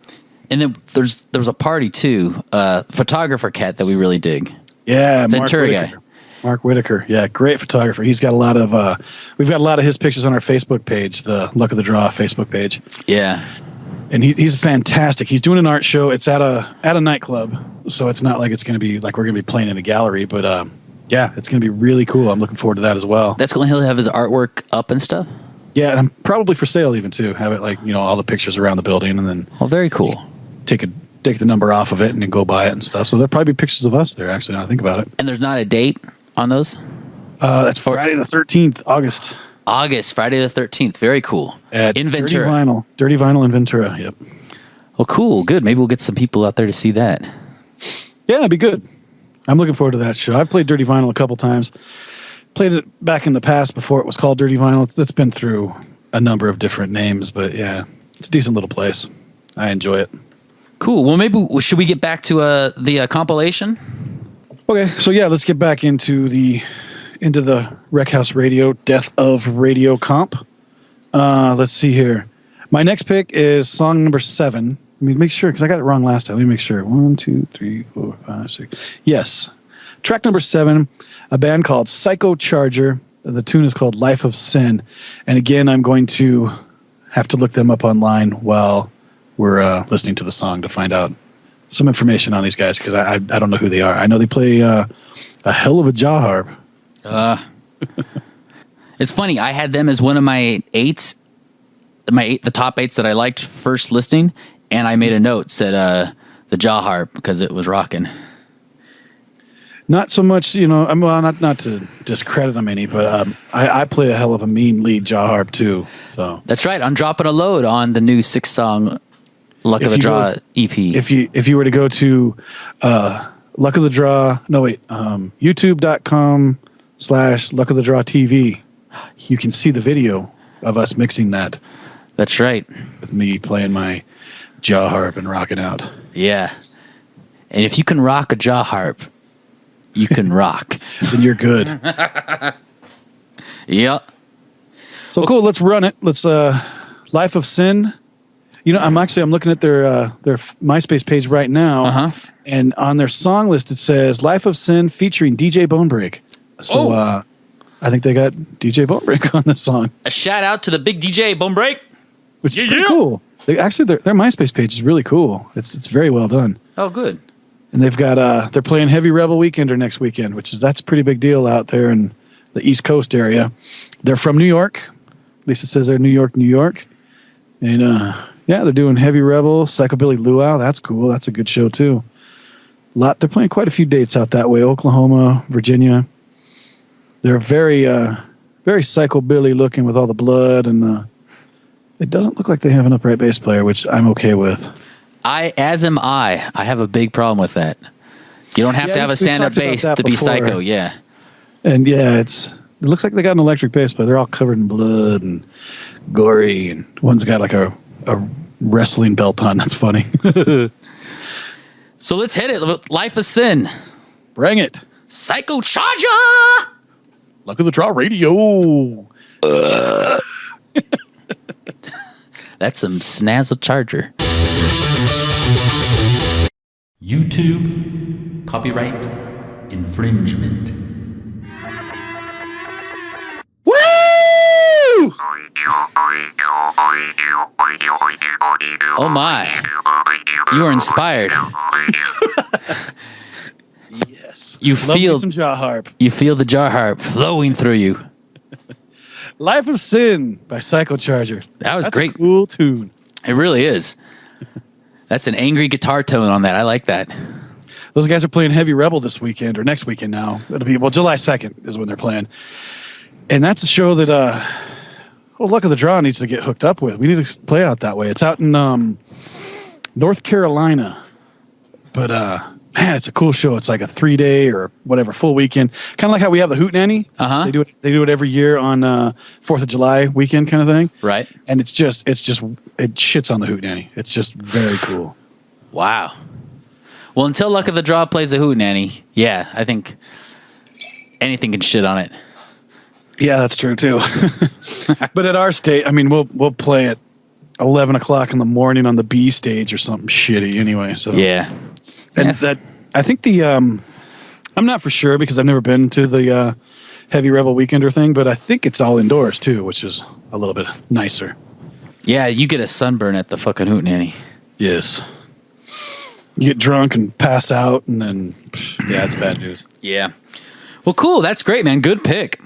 Speaker 3: then there's a party too. Photographer cat that we really dig.
Speaker 2: Yeah,
Speaker 3: Ventura guy.
Speaker 2: Mark Whitaker. Yeah, great photographer. He's got a lot of we've got a lot of his pictures on our Facebook page, the Luck of the Draw Facebook page.
Speaker 3: Yeah.
Speaker 2: And he's fantastic. He's doing an art show. It's at a nightclub, so it's not like it's going to be like we're going to be playing in a gallery, but yeah, it's going to be really cool. I'm looking forward to that as well.
Speaker 3: That's cool. He'll have his artwork up and stuff.
Speaker 2: Yeah, and probably for sale even too. Have it like, you know, all the pictures around the building, and then
Speaker 3: very cool.
Speaker 2: Take the number off of it and then go buy it and stuff. So there'll probably be pictures of us there. Actually, now I think about it.
Speaker 3: And there's not a date on those.
Speaker 2: That's Friday the 13th, August.
Speaker 3: Friday the 13th. Very cool.
Speaker 2: At
Speaker 3: in Ventura.
Speaker 2: Dirty Vinyl in Ventura. Yep.
Speaker 3: Well, cool. Good. Maybe we'll get some people out there to see that.
Speaker 2: Yeah, it'd be good. I'm looking forward to that show. I've played Dirty Vinyl a couple times. Played it back in the past before it was called Dirty Vinyl. It's been through a number of different names, but yeah, it's a decent little place. I enjoy it. Cool.
Speaker 3: Well, maybe should we get back to the compilation?
Speaker 2: Okay, so yeah, let's get back into the Wreckhouse Radio Death of Radio comp. Let's see here. My next pick is song number 7. Let me make sure, because I got it wrong last time. Let me make sure. 1, 2, 3, 4, 5, 6. Yes. Track number 7, a band called Psycho Charger. The tune is called Life of Sin. And again, I'm going to have to look them up online while we're listening to the song to find out some information on these guys, because I don't know who they are. I know they play a hell of a jaw harp.
Speaker 3: It's funny. I had them as one of my 8s, the top 8s that I liked first listing, and I made a note, said the jaw harp, because it was rocking.
Speaker 2: Not so much, you know, not to discredit them any, but I play a hell of a mean lead jaw harp too. So
Speaker 3: that's right. I'm dropping a load on the new 6-song Luck of the Draw EP.
Speaker 2: If you were to go to Luck of the Draw, YouTube.com/Luck of the Draw TV, you can see the video of us mixing that.
Speaker 3: That's right.
Speaker 2: With me playing my jaw harp and rocking out.
Speaker 3: Yeah. And if you can rock a jaw harp, you can rock.
Speaker 2: Then you're good.
Speaker 3: Yep.
Speaker 2: So cool. Let's run it. Let's Life of Sin. You know, I'm looking at their MySpace page right now, and on their song list it says "Life of Sin" featuring DJ Bonebreak. So I think they got DJ Bonebreak on this song.
Speaker 3: A shout out to the big DJ Bonebreak,
Speaker 2: which is pretty cool. Their MySpace page is really cool. It's very well done.
Speaker 3: Oh, good.
Speaker 2: And they've got they're playing Heavy Rebel Weekender next weekend, that's a pretty big deal out there in the East Coast area. They're from New York. At least it says they're New York, and yeah, they're doing Heavy Rebel, Psychobilly Luau. That's cool. That's a good show too. They're playing quite a few dates out that way. Oklahoma, Virginia. They're very psychobilly looking with all the blood, and it doesn't look like they have an upright bass player, which I'm okay with.
Speaker 3: As am I. I have a big problem with that. You don't have to have a stand-up bass to be psycho. Yeah.
Speaker 2: And yeah, it looks like they got an electric bass player. They're all covered in blood and gory, and one's got like a wrestling belt on. That's funny.
Speaker 3: So let's hit it. Life of Sin.
Speaker 2: Bring it.
Speaker 3: Psycho Charger.
Speaker 2: Luck of the Draw Radio.
Speaker 3: That's some snazzle charger.
Speaker 4: YouTube copyright infringement.
Speaker 2: Woo!
Speaker 3: Oh my. You are inspired.
Speaker 2: Yes.
Speaker 3: You
Speaker 2: Love
Speaker 3: feel
Speaker 2: some jaw harp.
Speaker 3: You feel the jaw harp flowing through you.
Speaker 2: Life of Sin by Psycho Charger.
Speaker 3: That's great.
Speaker 2: A cool tune.
Speaker 3: It really is. That's an angry guitar tone on that. I like that.
Speaker 2: Those guys are playing Heavy Rebel this weekend, or next weekend now. It'll be, July 2nd is when they're playing. And that's a show that, Luck of the Draw needs to get hooked up with. We need to play out that way. It's out in North Carolina. But man, it's a cool show. It's like a 3-day or whatever full weekend, kind of like how we have the Hootenanny. They do it every year on 4th of July weekend kind of thing.
Speaker 3: Right.
Speaker 2: And it shits on the Hootenanny. It's just very cool.
Speaker 3: Wow. Well, until Luck of the Draw plays a Hootenanny, yeah, I think anything can shit on it.
Speaker 2: Yeah, that's true too. But at our state, I mean, we'll play at 11 o'clock in the morning on the B stage or something shitty anyway. So
Speaker 3: yeah.
Speaker 2: And that, I think I'm not for sure because I've never been to the Heavy Rebel Weekender thing, but I think it's all indoors too, which is a little bit nicer.
Speaker 3: Yeah, you get a sunburn at the fucking Hootenanny.
Speaker 2: Yes. You get drunk and pass out, and then, yeah, it's bad news.
Speaker 3: Yeah. Well, cool. That's great, man. Good pick.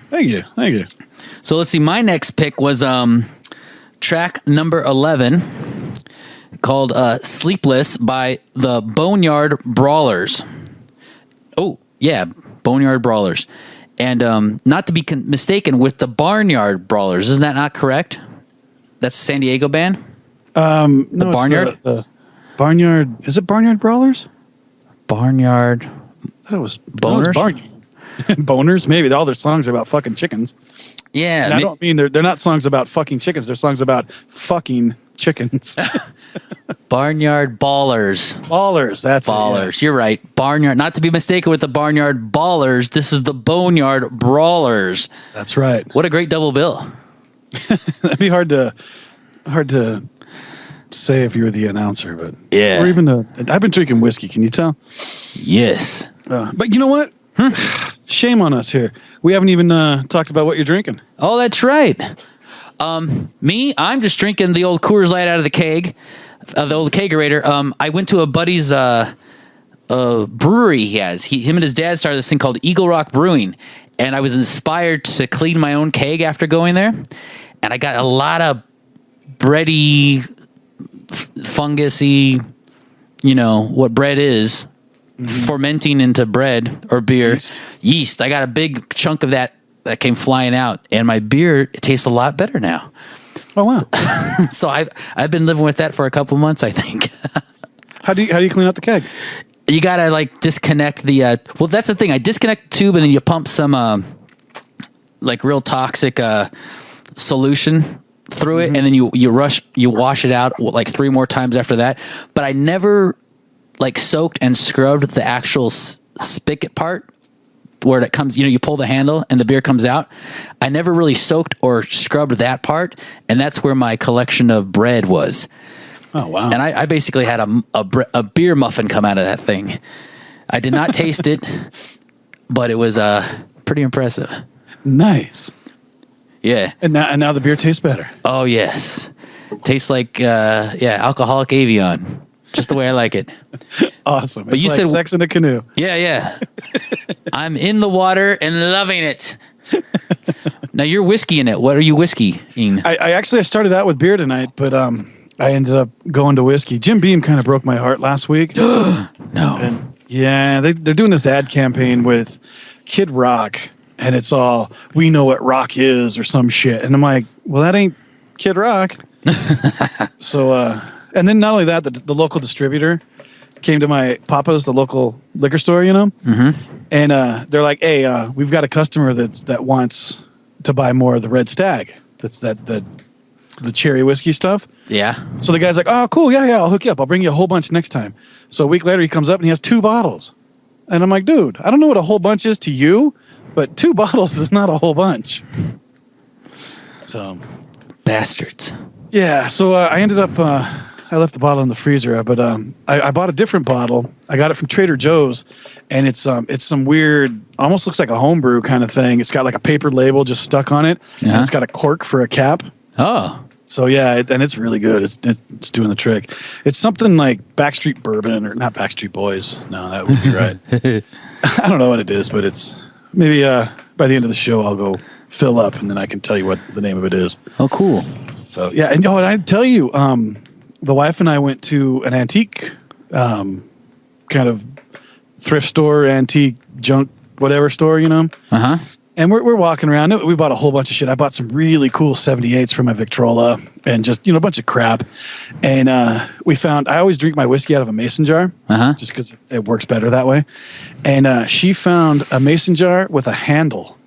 Speaker 2: Thank you.
Speaker 3: So let's see. My next pick was track number 11 called Sleepless by the Boneyard Brawlers. Oh, yeah, Boneyard Brawlers. And not to be mistaken with the Barnyard Brawlers. Isn't that not correct? That's a San Diego band?
Speaker 2: No,
Speaker 3: Barnyard?
Speaker 2: The Barnyard. Is it Barnyard Brawlers?
Speaker 3: Barnyard.
Speaker 2: That was
Speaker 3: Boners?
Speaker 2: Barnyard. Boners? Maybe. All their songs are about fucking chickens.
Speaker 3: Yeah.
Speaker 2: And I don't mean they're not songs about fucking chickens. They're songs about fucking chickens.
Speaker 3: Barnyard Ballers.
Speaker 2: Ballers. That's
Speaker 3: Ballers.
Speaker 2: It, yeah.
Speaker 3: You're right. Barnyard. Not to be mistaken with the Barnyard Ballers. This is the Boneyard Brawlers.
Speaker 2: That's right.
Speaker 3: What a great double bill.
Speaker 2: That'd be hard to say if you were the announcer, but
Speaker 3: yeah.
Speaker 2: Or even I've been drinking whiskey. Can you tell?
Speaker 3: Yes.
Speaker 2: But you know what? Shame on us here. We haven't even talked about what you're drinking.
Speaker 3: Oh, that's right. Me, I'm just drinking the old Coors Light out of the keg, the old kegerator. I went to a buddy's brewery he has. Him and his dad started this thing called Eagle Rock Brewing, and I was inspired to clean my own keg after going there. And I got a lot of bready, fungusy, what bread is, fermenting into bread or beer. Yeast. I got a big chunk of that came flying out, and my beer tastes a lot better now.
Speaker 2: Oh wow!
Speaker 3: So I've been living with that for a couple months, I think.
Speaker 2: How do you clean out the keg?
Speaker 3: You gotta disconnect the. Well, that's the thing. I disconnect the tube, and then you pump some real toxic solution through it, and then you wash it out 3 more times after that. But I never soaked and scrubbed the actual spigot part where it comes, you pull the handle and the beer comes out. I never really soaked or scrubbed that part, and that's where my collection of bread was.
Speaker 2: Oh wow!
Speaker 3: And I basically had a beer muffin come out of that thing. I did not taste it, but it was pretty impressive.
Speaker 2: Nice.
Speaker 3: Yeah.
Speaker 2: And now the beer tastes better.
Speaker 3: Oh yes, tastes like alcoholic Avion. Just the way I like it.
Speaker 2: Awesome.
Speaker 3: But
Speaker 2: it's
Speaker 3: you
Speaker 2: like
Speaker 3: said
Speaker 2: sex in a canoe.
Speaker 3: Yeah. I'm in the water and loving it. Now you're whiskeying it. What are you whiskeying?
Speaker 2: I started out with beer tonight, but I ended up going to whiskey. Jim Beam kind of broke my heart last week.
Speaker 3: No.
Speaker 2: And yeah, they're doing this ad campaign with Kid Rock, and it's all, we know what rock is or some shit. And I'm like, well, that ain't Kid Rock. So, and then not only that, the local distributor came to my Papa's, the local liquor store,
Speaker 3: Mm-hmm.
Speaker 2: and they're like, hey, we've got a customer that wants to buy more of the Red Stag. That's the cherry whiskey stuff.
Speaker 3: Yeah.
Speaker 2: So the guy's like, oh, cool. Yeah, I'll hook you up. I'll bring you a whole bunch next time. So a week later, he comes up and he has 2 bottles. And I'm like, dude, I don't know what a whole bunch is to you, but 2 bottles is not a whole bunch. So.
Speaker 3: Bastards.
Speaker 2: Yeah. So I ended up, I left the bottle in the freezer, but I bought a different bottle. I got it from Trader Joe's, and it's some weird, almost looks like a homebrew kind of thing. It's got like a paper label just stuck on it, and it's got a cork for a cap.
Speaker 3: Oh.
Speaker 2: So yeah, and it's really good. It's doing the trick. It's something like Backstreet Bourbon, or not Backstreet Boys. No, that would be right. I don't know what it is, but it's maybe by the end of the show I'll go fill up, and then I can tell you what the name of it is.
Speaker 3: Oh, cool.
Speaker 2: So yeah, and I'd tell you, the wife and I went to an antique kind of thrift store, antique junk, whatever store,
Speaker 3: Uh-huh.
Speaker 2: And we're walking around. We bought a whole bunch of shit. I bought some really cool 78s for my Victrola and just, a bunch of crap. And we found, I always drink my whiskey out of a mason jar just because it works better that way. And she found a mason jar with a handle.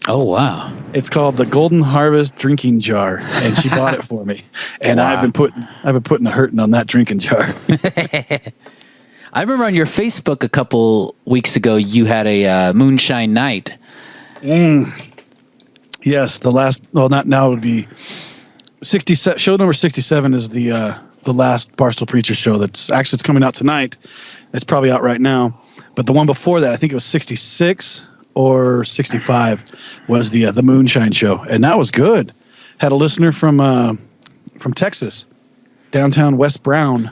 Speaker 3: Oh, wow.
Speaker 2: It's called the Golden Harvest drinking jar. And she bought it for me. And I've been putting a hurting on that drinking jar.
Speaker 3: I remember on your Facebook a couple weeks ago, you had a moonshine night.
Speaker 2: Yes, the last. Well, not now. It would be 67. Show number 67 is the last Barstool Preacher show. It's coming out tonight. It's probably out right now. But the one before that, I think it was 66 or 65, was the Moonshine show, and that was good. Had a listener from Texas, downtown West Brown,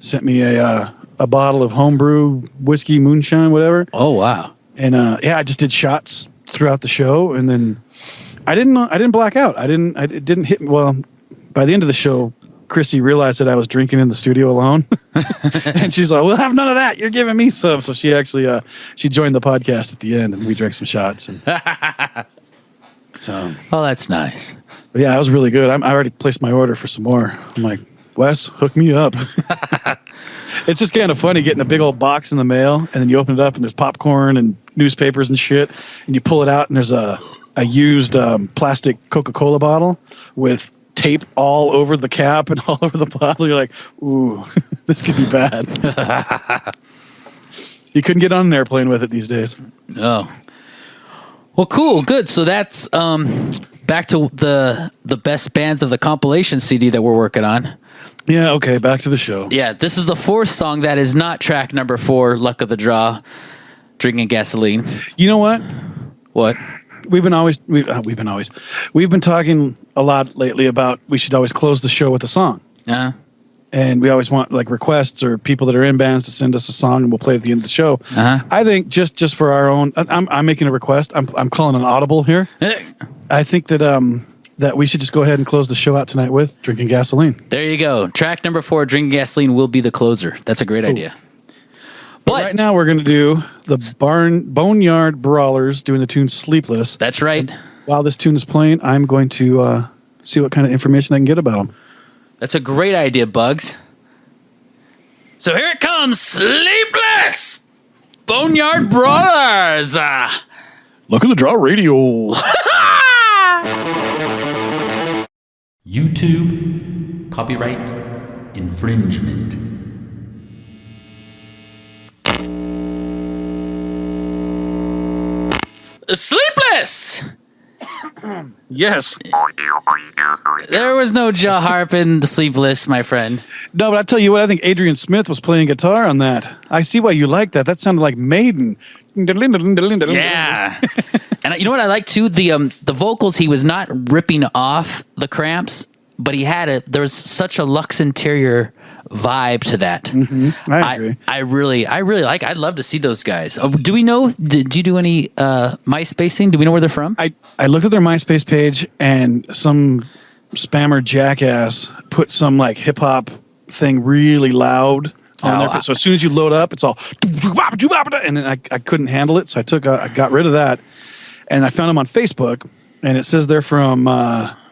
Speaker 2: sent me a bottle of homebrew whiskey, moonshine, whatever.
Speaker 3: Oh wow!
Speaker 2: And I just did shots throughout the show, and then I didn't black out. It didn't hit me. Well, by the end of the show, Chrissy realized that I was drinking in the studio alone, and she's like, "We'll have none of that. You're giving me some." So she actually she joined the podcast at the end, and we drank some shots. And so,
Speaker 3: oh, that's nice.
Speaker 2: But yeah, it was really good. I already placed my order for some more. I'm like, Wes, hook me up. It's just kind of funny getting a big old box in the mail, and then you open it up, and there's popcorn and newspapers and shit, and you pull it out, and there's a used plastic Coca-Cola bottle with tape all over the cap and all over the bottle. You're like, ooh, this could be bad. You couldn't get on an airplane with it these days.
Speaker 3: Oh. Well, cool. Good. So that's back to the best bands of the compilation CD that we're working on.
Speaker 2: Yeah, okay, back to the show.
Speaker 3: Yeah, this is the fourth song that is not track number 4, Luck of the Draw, Drinking Gasoline.
Speaker 2: You know what?
Speaker 3: What?
Speaker 2: We've been talking a lot lately about we should always close the show with a song.
Speaker 3: Uh-huh.
Speaker 2: And we always want like requests or people that are in bands to send us a song, and we'll play it at the end of the show.
Speaker 3: Uh-huh.
Speaker 2: I think just for our own, I'm making a request. I'm calling an audible here. I think that we should just go ahead and close the show out tonight with Drinking Gasoline.
Speaker 3: There you go. Track number 4, Drinking Gasoline, will be the closer. That's a great idea.
Speaker 2: But right now we're going to do the Boneyard Brawlers doing the tune Sleepless.
Speaker 3: That's right.
Speaker 2: And while this tune is playing, I'm going to see what kind of information I can get about them.
Speaker 3: That's a great idea, Bugs. So here it comes, Sleepless! Boneyard Brawlers!
Speaker 2: Look at the Draw Radio.
Speaker 4: YouTube copyright infringement.
Speaker 3: Sleepless!
Speaker 2: Yes.
Speaker 3: There was no jaw harp in the Sleepless, my friend.
Speaker 2: No, but I tell you what, I think Adrian Smith was playing guitar on that. I see why you like that. That sounded like Maiden.
Speaker 3: Yeah. And you know what I like too? The vocals, he was not ripping off the Cramps, but there was such a Lux Interior vibe to that.
Speaker 2: Mm-hmm. I agree.
Speaker 3: I really like. I'd love to see those guys. Do we know? Did you do any MySpacing? Do we know where they're from?
Speaker 2: I looked at their MySpace page, and some spammer jackass put some like hip hop thing really loud on there. So as soon as you load up, it's all, and then I couldn't handle it, so I got rid of that, and I found them on Facebook, and it says they're from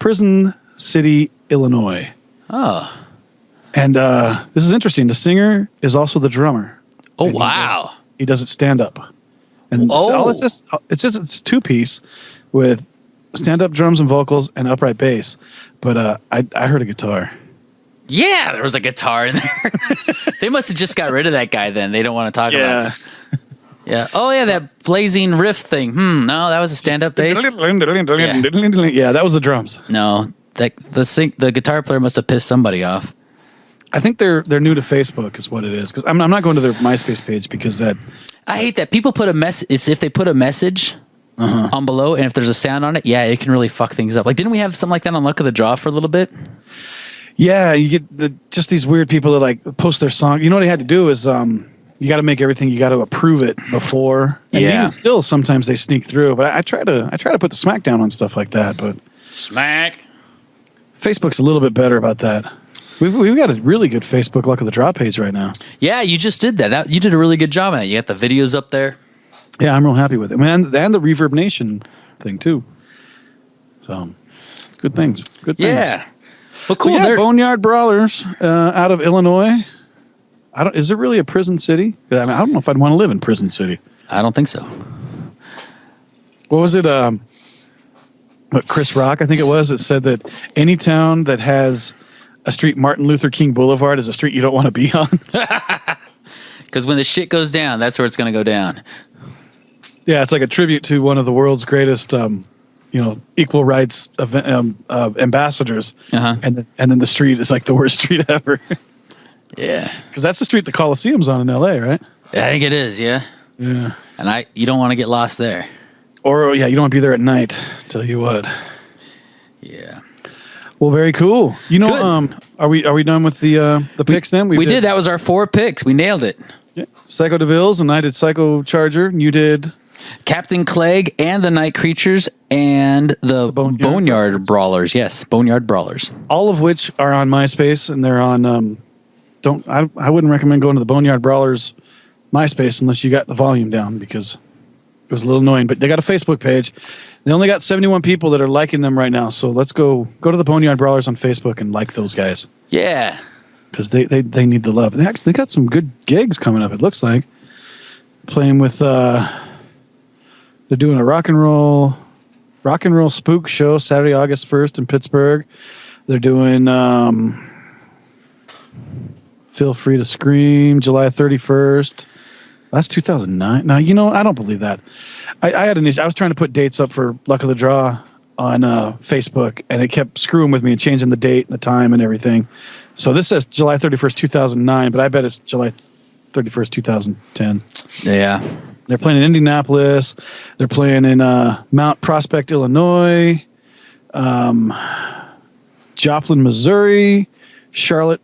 Speaker 2: Prison City, Illinois.
Speaker 3: Oh. And
Speaker 2: this is interesting. The singer is also the drummer.
Speaker 3: Oh, wow.
Speaker 2: He does it stand up. And it's a 2-piece with stand-up drums and vocals and upright bass. But I heard a guitar.
Speaker 3: Yeah, there was a guitar in there. They must have just got rid of that guy then. They don't want to talk about it. Yeah. Oh, yeah, that blazing riff thing. No, that was a stand-up bass.
Speaker 2: Yeah, that was the drums.
Speaker 3: No, the guitar player must have pissed somebody off.
Speaker 2: I think they're new to Facebook is what it is. Because I'm not going to their MySpace page because that...
Speaker 3: I hate that. People put a message... If they put a message on below, and if there's a sound on it, yeah, it can really fuck things up. Like, didn't we have something like that on Luck of the Draw for a little bit?
Speaker 2: Yeah, you get just these weird people that like post their song. You know what I had to do is you got to make everything. You got to approve it before. And even still, sometimes they sneak through. But I try to put the smack down on stuff like that. But
Speaker 3: smack.
Speaker 2: Facebook's a little bit better about that. We've got a really good Facebook Luck of the Draw page right now.
Speaker 3: Yeah, you just did that. You did a really good job on that. You got the videos up there.
Speaker 2: Yeah, I'm real happy with it. And the Reverb Nation thing too. So good things. Good things.
Speaker 3: Yeah. Well, cool.
Speaker 2: So, yeah, Boneyard Brawlers out of Illinois. Is it really a prison city? I mean, I don't know if I'd want to live in Prison City.
Speaker 3: I don't think so.
Speaker 2: What was it? What Chris Rock, I think it was, it said that any town that has a street, Martin Luther King Boulevard, is a street you don't want to be on.
Speaker 3: Because when the shit goes down, that's where it's going to go down.
Speaker 2: Yeah, it's like a tribute to one of the world's greatest, equal rights ambassadors.
Speaker 3: Uh-huh.
Speaker 2: And then the street is like the worst street ever.
Speaker 3: Yeah.
Speaker 2: Because that's the street the Coliseum's on in L.A., right?
Speaker 3: I think it is, yeah.
Speaker 2: Yeah.
Speaker 3: And you don't want to get lost there.
Speaker 2: Or, yeah, you don't want to be there at night. Tell you what.
Speaker 3: Yeah.
Speaker 2: Well, very cool.
Speaker 3: Good.
Speaker 2: Are we done with the picks then?
Speaker 3: We did. That was our 4 picks. We nailed it.
Speaker 2: Yeah. Psycho DeVille's, and I did Psycho Charger, and you did
Speaker 3: Captain Clegg and the Night Creatures and the Boneyard Brawlers. Yes, Boneyard Brawlers.
Speaker 2: All of which are on MySpace, and they're on. I wouldn't recommend going to the Boneyard Brawlers MySpace unless you got the volume down, because it was a little annoying. But they got a Facebook page. They only got 71 people that are liking them right now. So let's go to the Boneyard Brawlers on Facebook and like those guys.
Speaker 3: Yeah.
Speaker 2: Because they need the love. They got some good gigs coming up, it looks like. Playing with they're doing a rock and roll spook show Saturday, August 1st in Pittsburgh. They're doing Feel Free to Scream July 31st. That's 2009. No, I don't believe that. I had an issue. I was trying to put dates up for Luck of the Draw on Facebook, and it kept screwing with me and changing the date and the time and everything. So this says July 31st, 2009, but I bet it's July 31st, 2010.
Speaker 3: Yeah.
Speaker 2: They're playing in Indianapolis. They're playing in Mount Prospect, Illinois, Joplin, Missouri, Charlotte.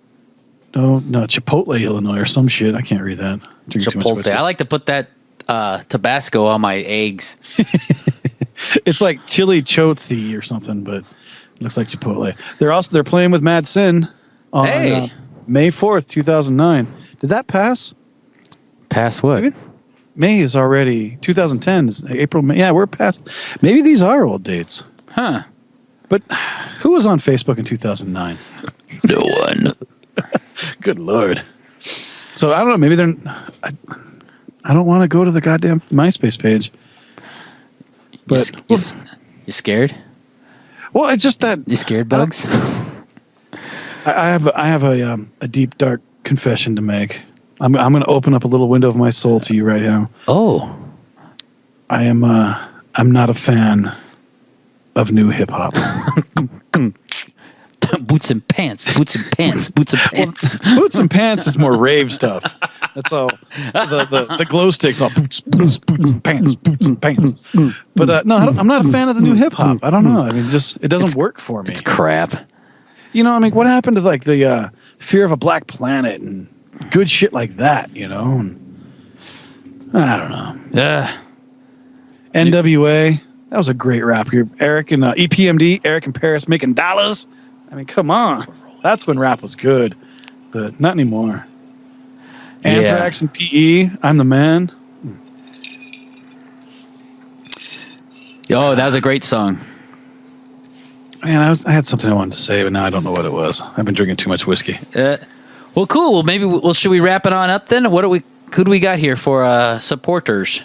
Speaker 2: No, Chipotle, Illinois, or some shit. I can't read that.
Speaker 3: Chipotle. I like to put that Tabasco on my eggs.
Speaker 2: It's like chili chothy or something, but it looks like Chipotle. They're playing with Mad Sin on May 4th, 2009. Did that pass?
Speaker 3: Pass what?
Speaker 2: May is already 2010. Is April, May. Yeah, we're past. Maybe these are old dates.
Speaker 3: Huh.
Speaker 2: But who was on Facebook in 2009?
Speaker 3: No one.
Speaker 2: Good Lord. So I don't know. Maybe they're. I don't want to go to the goddamn MySpace page. But
Speaker 3: you scared?
Speaker 2: Well, it's just that
Speaker 3: you scared, Bugs.
Speaker 2: I have a deep dark confession to make. I'm going to open up a little window of my soul to you right now.
Speaker 3: Oh.
Speaker 2: I'm not a fan of new hip hop.
Speaker 3: Boots and pants, boots and pants, boots and pants.
Speaker 2: Well, boots and pants is more rave stuff. That's all. The glow sticks all boots and pants, boots and pants. But no, I'm not a fan of the new hip hop. I don't know. I mean, it doesn't work for me.
Speaker 3: It's crap.
Speaker 2: What happened to like the Fear of a Black Planet and good shit like that? And I don't know. NWA, that was a great rap group. Eric and EPMD, Eric and Paris making dollars. I mean, come on. That's when rap was good, but not anymore. Anthrax and PE, I'm the Man.
Speaker 3: Oh, that was a great song.
Speaker 2: Man, I had something I wanted to say, but now I don't know what it was. I've been drinking too much whiskey.
Speaker 3: Well, cool. Well, maybe should we wrap it on up then? Who do we got here for supporters?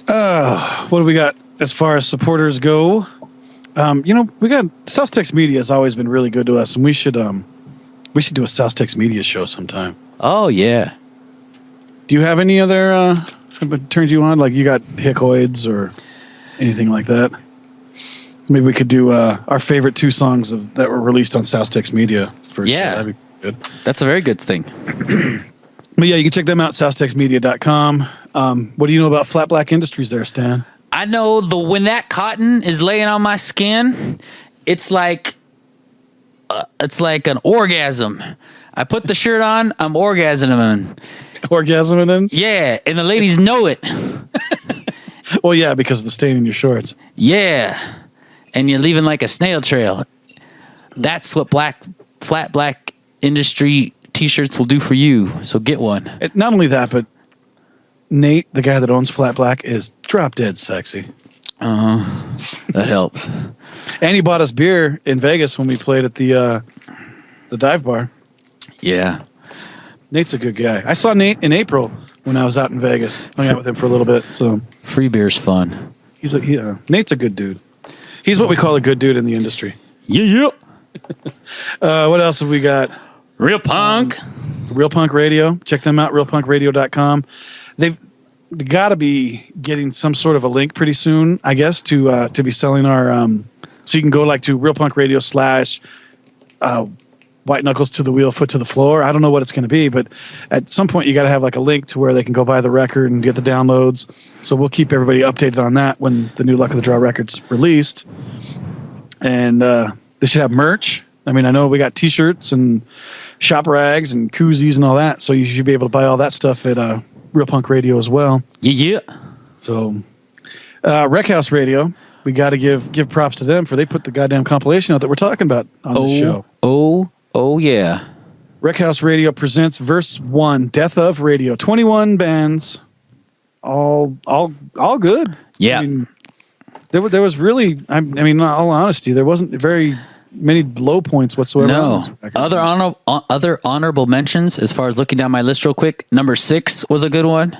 Speaker 2: What do we got as far as supporters go? We got South Tex Media has always been really good to us, and we should do a South Tex Media show sometime.
Speaker 3: Oh yeah.
Speaker 2: Do you have any other turns you on? Like you got Hickoids or anything like that? Maybe we could do our favorite 2 songs that were released on South Tex Media first.
Speaker 3: Yeah,
Speaker 2: that'd be good.
Speaker 3: That's a very good thing.
Speaker 5: But yeah, you can check them out, southtexmedia.com. What do you know about Flat Black Industries there, Stan?
Speaker 3: I know when that cotton is laying on my skin, it's like an orgasm. I put the shirt on, I'm orgasming.
Speaker 2: Orgasming?
Speaker 3: Yeah, and the ladies know it.
Speaker 2: Well, yeah, because of the stain in your shorts.
Speaker 3: Yeah, and you're leaving like a snail trail. That's what Flat Black Industry T-shirts will do for you. So get one.
Speaker 2: Not only that, but Nate, the guy that owns Flat Black, is drop dead sexy.
Speaker 3: That helps.
Speaker 2: And he bought us beer in Vegas when we played at the dive bar.
Speaker 3: Yeah.
Speaker 2: Nate's a good guy. I saw Nate in April when I was out in Vegas. Hung out with him for a little bit. So
Speaker 3: free beer's fun.
Speaker 2: Nate's a good dude. He's what we call a good dude in the industry.
Speaker 3: Yeah.
Speaker 2: What else have we got?
Speaker 3: Real Punk.
Speaker 2: Real Punk Radio. Check them out, realpunkradio.com. They've got to be getting some sort of a link pretty soon, I guess, to be selling our so you can go like to Real Punk Radio / White Knuckles to the Wheel, Foot to the Floor. I don't know what it's going to be, but at some point you got to have like a link to where they can go buy the record and get the downloads. So we'll keep everybody updated on that when the new Luck of the Draw record's released. And they should have merch. I mean, I know we got T-shirts and shop rags and koozies and all that, so you should be able to buy all that stuff at Real Punk Radio as well.
Speaker 3: Yeah.
Speaker 2: So Wreckhouse Radio, we got to give props to them for they put the goddamn compilation out that we're talking about on the show.
Speaker 3: Oh yeah.
Speaker 2: Wreckhouse Radio presents Verse 1, Death of Radio. 21 bands, all good.
Speaker 3: Yeah.
Speaker 2: I mean, there was really, I mean, in all honesty, there wasn't very many low points whatsoever.
Speaker 3: No. Other honorable mentions as far as looking down my list real quick. Number 6 was a good one.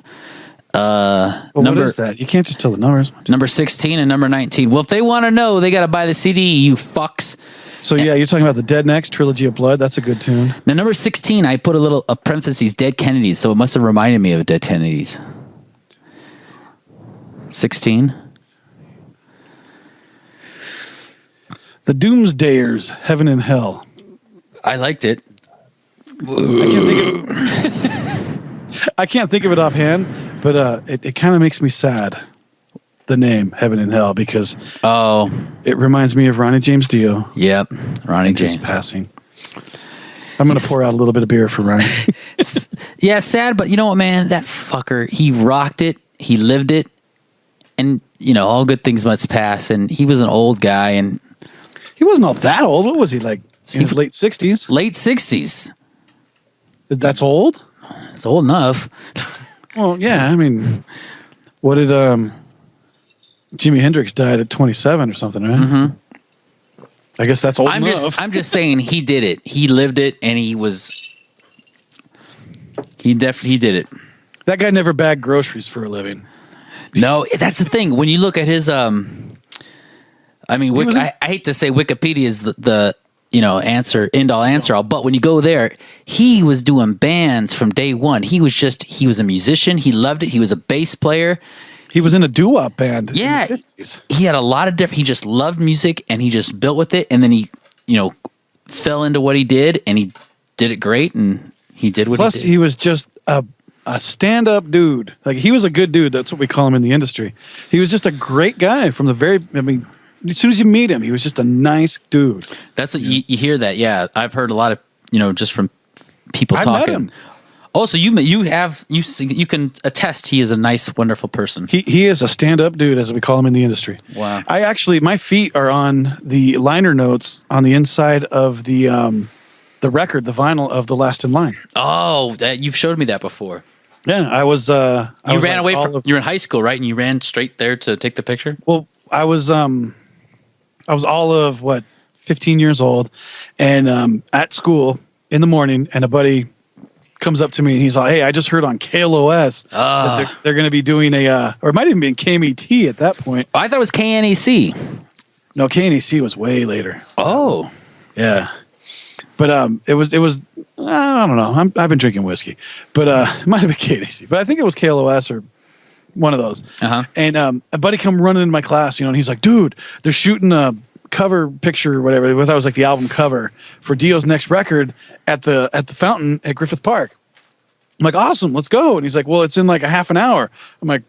Speaker 2: What is that? You can't just tell the numbers.
Speaker 3: Number 16 and number 19. Well, if they want to know, they got to buy the CD, you fucks.
Speaker 2: So yeah, you're talking about the Dead Next Trilogy of Blood. That's a good tune.
Speaker 3: Now, number 16, I put a parentheses, Dead Kennedys, so it must have reminded me of Dead Kennedys. 16.
Speaker 2: The Doomsdayers, Heaven and Hell.
Speaker 3: I liked it.
Speaker 2: I can't think of it offhand, but it kind of makes me sad. The name Heaven and Hell because it reminds me of Ronnie James Dio.
Speaker 3: Yep, Ronnie James
Speaker 2: passing. I'm gonna pour out a little bit of beer for Ronnie.
Speaker 3: Yeah, sad, but you know what, man? That fucker, he rocked it, he lived it, and you know all good things must pass. And he was an old guy, and
Speaker 2: he wasn't all that old. What was he like? In his late 60s.
Speaker 3: Late 60s.
Speaker 2: That's old.
Speaker 3: It's old enough.
Speaker 2: Well, yeah. I mean, what did Jimi Hendrix died at 27 or something, right? Mm-hmm. I guess that's old enough.
Speaker 3: I'm just saying he did it. He lived it, and he did it.
Speaker 2: That guy never bagged groceries for a living.
Speaker 3: No, that's the thing. When you look at his, I hate to say Wikipedia is the end all answer all, but when you go there, he was doing bands from day one. He was a musician. He loved it. He was a bass player.
Speaker 2: He was in a doo-wop band.
Speaker 3: Yeah,
Speaker 2: in the 50s.
Speaker 3: He had a lot of different. He just loved music, and he just built with it. And then he, fell into what he did, and he did it great. And he did what he did.
Speaker 2: Plus, he was just a stand-up dude. Like he was a good dude. That's what we call him in the industry. He was just a great guy from the very. I mean, as soon as you meet him, he was just a nice dude.
Speaker 3: That's what you hear that. Yeah, I've heard a lot of just from people talking.
Speaker 2: Met him.
Speaker 3: Oh, so you can attest he is a nice, wonderful person.
Speaker 2: He is a stand-up dude, as we call him in the industry.
Speaker 3: Wow.
Speaker 2: My feet are on the liner notes on the inside of the record, the vinyl of The Last in Line.
Speaker 3: Oh, you've showed me that before.
Speaker 2: Yeah, I was.
Speaker 3: You ran away from. You were in high school, right? And you ran straight there to take the picture.
Speaker 2: Well, I was all of 15 years old, and at school in the morning, and a buddy comes up to me and he's like, "Hey, I just heard on KLOS that they're going to be doing or it might even be KMET at that point."
Speaker 3: I thought it was KNEC.
Speaker 2: No, KNEC was way later.
Speaker 3: Oh,
Speaker 2: yeah, but it was. I don't know. I've been drinking whiskey, but it might have been KNEC, but I think it was KLOS or one of those.
Speaker 3: Uh-huh.
Speaker 2: And a buddy come running into my class, and he's like, "Dude, they're shooting a cover picture or whatever." I thought it was like the album cover for Dio's next record at the fountain at Griffith Park. I'm like, "Awesome, let's go." And he's like, "Well, it's in like a half an hour." I'm like,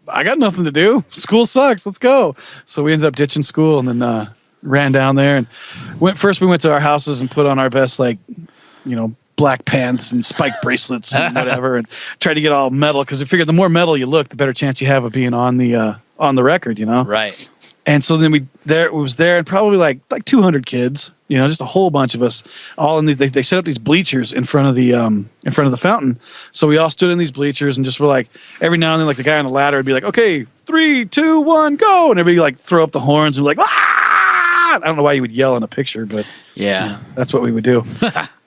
Speaker 2: "I got nothing to do. School sucks. Let's go." So we ended up ditching school and then ran down there and we went to our houses and put on our best black pants and spiked bracelets and whatever and tried to get all metal because we figured the more metal you look, the better chance you have of being on the record,
Speaker 3: Right.
Speaker 2: And so then it was there and probably like 200 kids, just a whole bunch of us all they set up these bleachers in front of the fountain. So we all stood in these bleachers and just were like, every now and then, like the guy on the ladder would be like, okay, 3, 2, 1, go. And everybody like throw up the horns and be like, ah! I don't know why you would yell in a picture, but
Speaker 3: yeah,
Speaker 2: that's what we would do.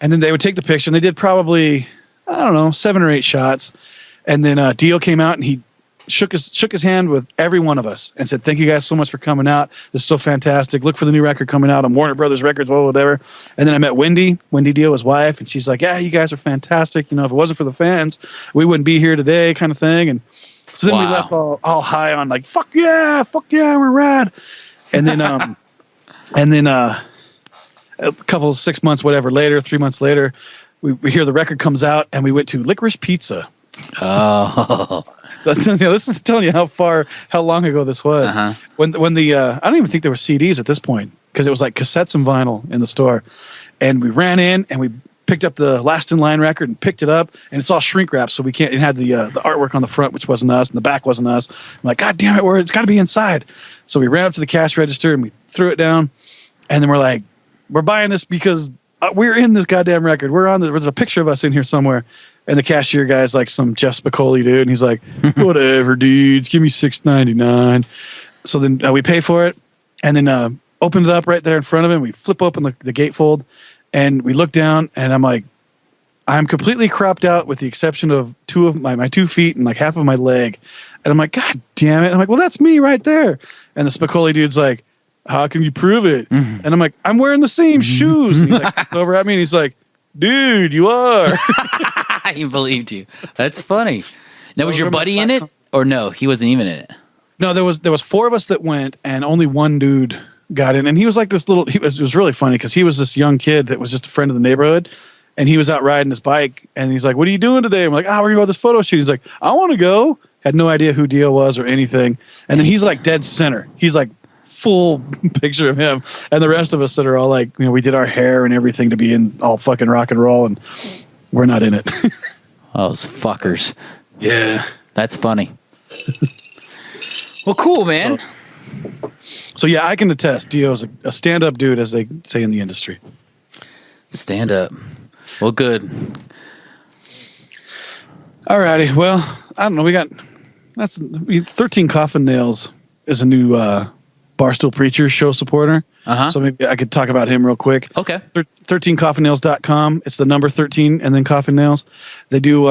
Speaker 2: And then they would take the picture and they did probably, I don't know, 7 or 8 shots. And then Dio came out and he shook his hand with every one of us and said, thank you guys so much for coming out. This is so fantastic. Look for the new record coming out on Warner Brothers Records, whatever. And then I met Wendy Dio, his wife, and she's like, yeah, you guys are fantastic. If it wasn't for the fans, we wouldn't be here today, kind of thing. And so then we left all high on like, fuck yeah, we're rad. And then a couple 6 months, whatever later, 3 months later, we hear the record comes out and we went to Licorice Pizza.
Speaker 3: Oh,
Speaker 2: this is telling you how long ago this was.
Speaker 3: Uh-huh.
Speaker 2: When the I don't even think there were CDs at this point because it was like cassettes and vinyl in the store, and we ran in and we picked up the Last in Line record and picked it up, and it's all shrink wrap, so we can't. It had the artwork on the front, which wasn't us, and the back wasn't us. I'm like, God damn it, it's got to be inside. So we ran up to the cash register and we threw it down, and then we're like, we're buying this because we're in this goddamn record. There's a picture of us in here somewhere. And the cashier guy's like some Jeff Spicoli dude. And he's like, whatever, dude, give me $6.99. So then we pay for it and then open it up right there in front of him. We flip open the gatefold and we look down and I'm like, I'm completely cropped out with the exception of two of my 2 feet and like half of my leg. And I'm like, God damn it. And I'm like, well, that's me right there. And the Spicoli dude's like, how can you prove it? And I'm like, I'm wearing the same shoes. And he like looks over at me and he's like, dude, you are.
Speaker 3: I believed you. That's funny. Now, was your buddy in it, or no? He wasn't even in it.
Speaker 2: No, there was 4 of us that went, and only one dude got in, and he was like this little. It was really funny because he was this young kid that was just a friend of the neighborhood, and he was out riding his bike, and he's like, "What are you doing today?" I'm like, "We're gonna go to this photo shoot." He's like, "I want to go." Had no idea who Dio was or anything, and then he's like dead center. He's like full picture of him, and the rest of us that are all like, we did our hair and everything to be in all fucking rock and roll, and we're not in it.
Speaker 3: Oh, those fuckers.
Speaker 2: Yeah.
Speaker 3: That's funny. Well, cool, man.
Speaker 2: So yeah, I can attest. Dio's a stand-up dude, as they say in the industry.
Speaker 3: Stand up. Well, good.
Speaker 2: Alrighty. Well, I don't know. We got 13 Coffin Nails is a new Barstool Preachers show supporter. So maybe I could talk about him real quick.
Speaker 3: Okay.
Speaker 2: 13coffinnails.com. It's the number 13 and then Coffin Nails. They do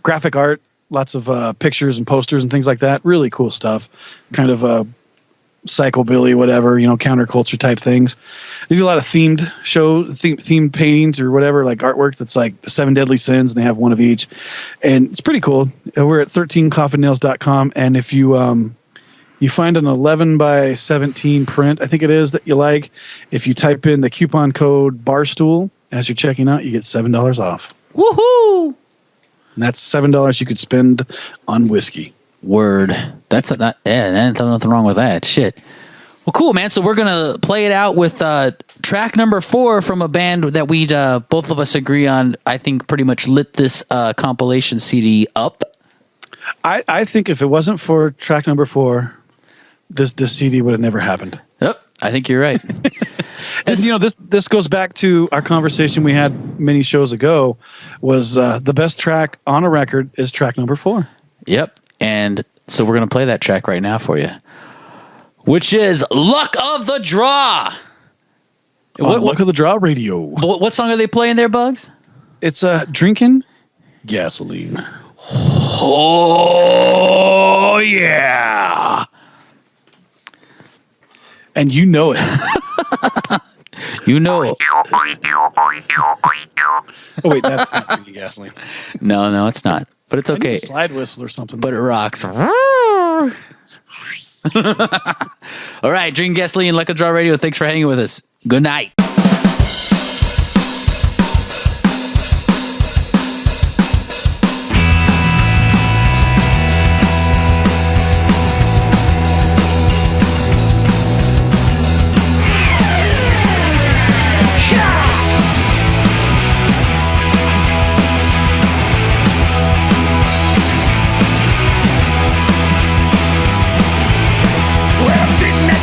Speaker 2: graphic art, lots of pictures and posters and things like that. Really cool stuff. Kind of psychobilly, whatever, counterculture type things. They do a lot of themed paintings or whatever, like artwork that's like the 7 Deadly Sins, and they have one of each. And it's pretty cool. We're at 13coffinnails.com, and if you find an 11 by 17 print, I think it is, that you like, if you type in the coupon code BARSTOOL as you're checking out, you get $7 off.
Speaker 3: Woohoo!
Speaker 2: And that's $7 you could spend on whiskey.
Speaker 3: Word. There's nothing wrong with that. Shit. Well, cool, man. So we're going to play it out with track number 4 from a band that we both of us agree on, I think pretty much lit this compilation CD up.
Speaker 2: I think if it wasn't for track number 4, this CD would have never happened.
Speaker 3: Yep, I think you're right.
Speaker 2: And this goes back to our conversation we had many shows ago. Was the best track on a record is track number 4.
Speaker 3: Yep, and so we're gonna play that track right now for you, which is "Luck of the Draw."
Speaker 2: Luck of the Draw Radio.
Speaker 3: What song are they playing there, Bugs?
Speaker 2: It's Drinkin' Gasoline.
Speaker 3: Oh yeah.
Speaker 2: And you know it.
Speaker 3: You know it.
Speaker 2: Oh, wait, that's not Drinkin' Gasoline.
Speaker 3: No, it's not. But it's okay.
Speaker 2: Slide whistle or something.
Speaker 3: But it rocks. All right, Drinkin' Gasoline, Luck of the Draw Radio. Thanks for hanging with us. Good night.
Speaker 7: Well, I'm sitting at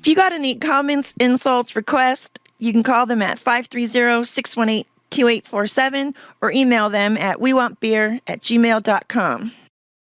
Speaker 1: If you got any comments, insults, requests, you can call them at 530-618-2847 or email them at wewantbeer@gmail.com.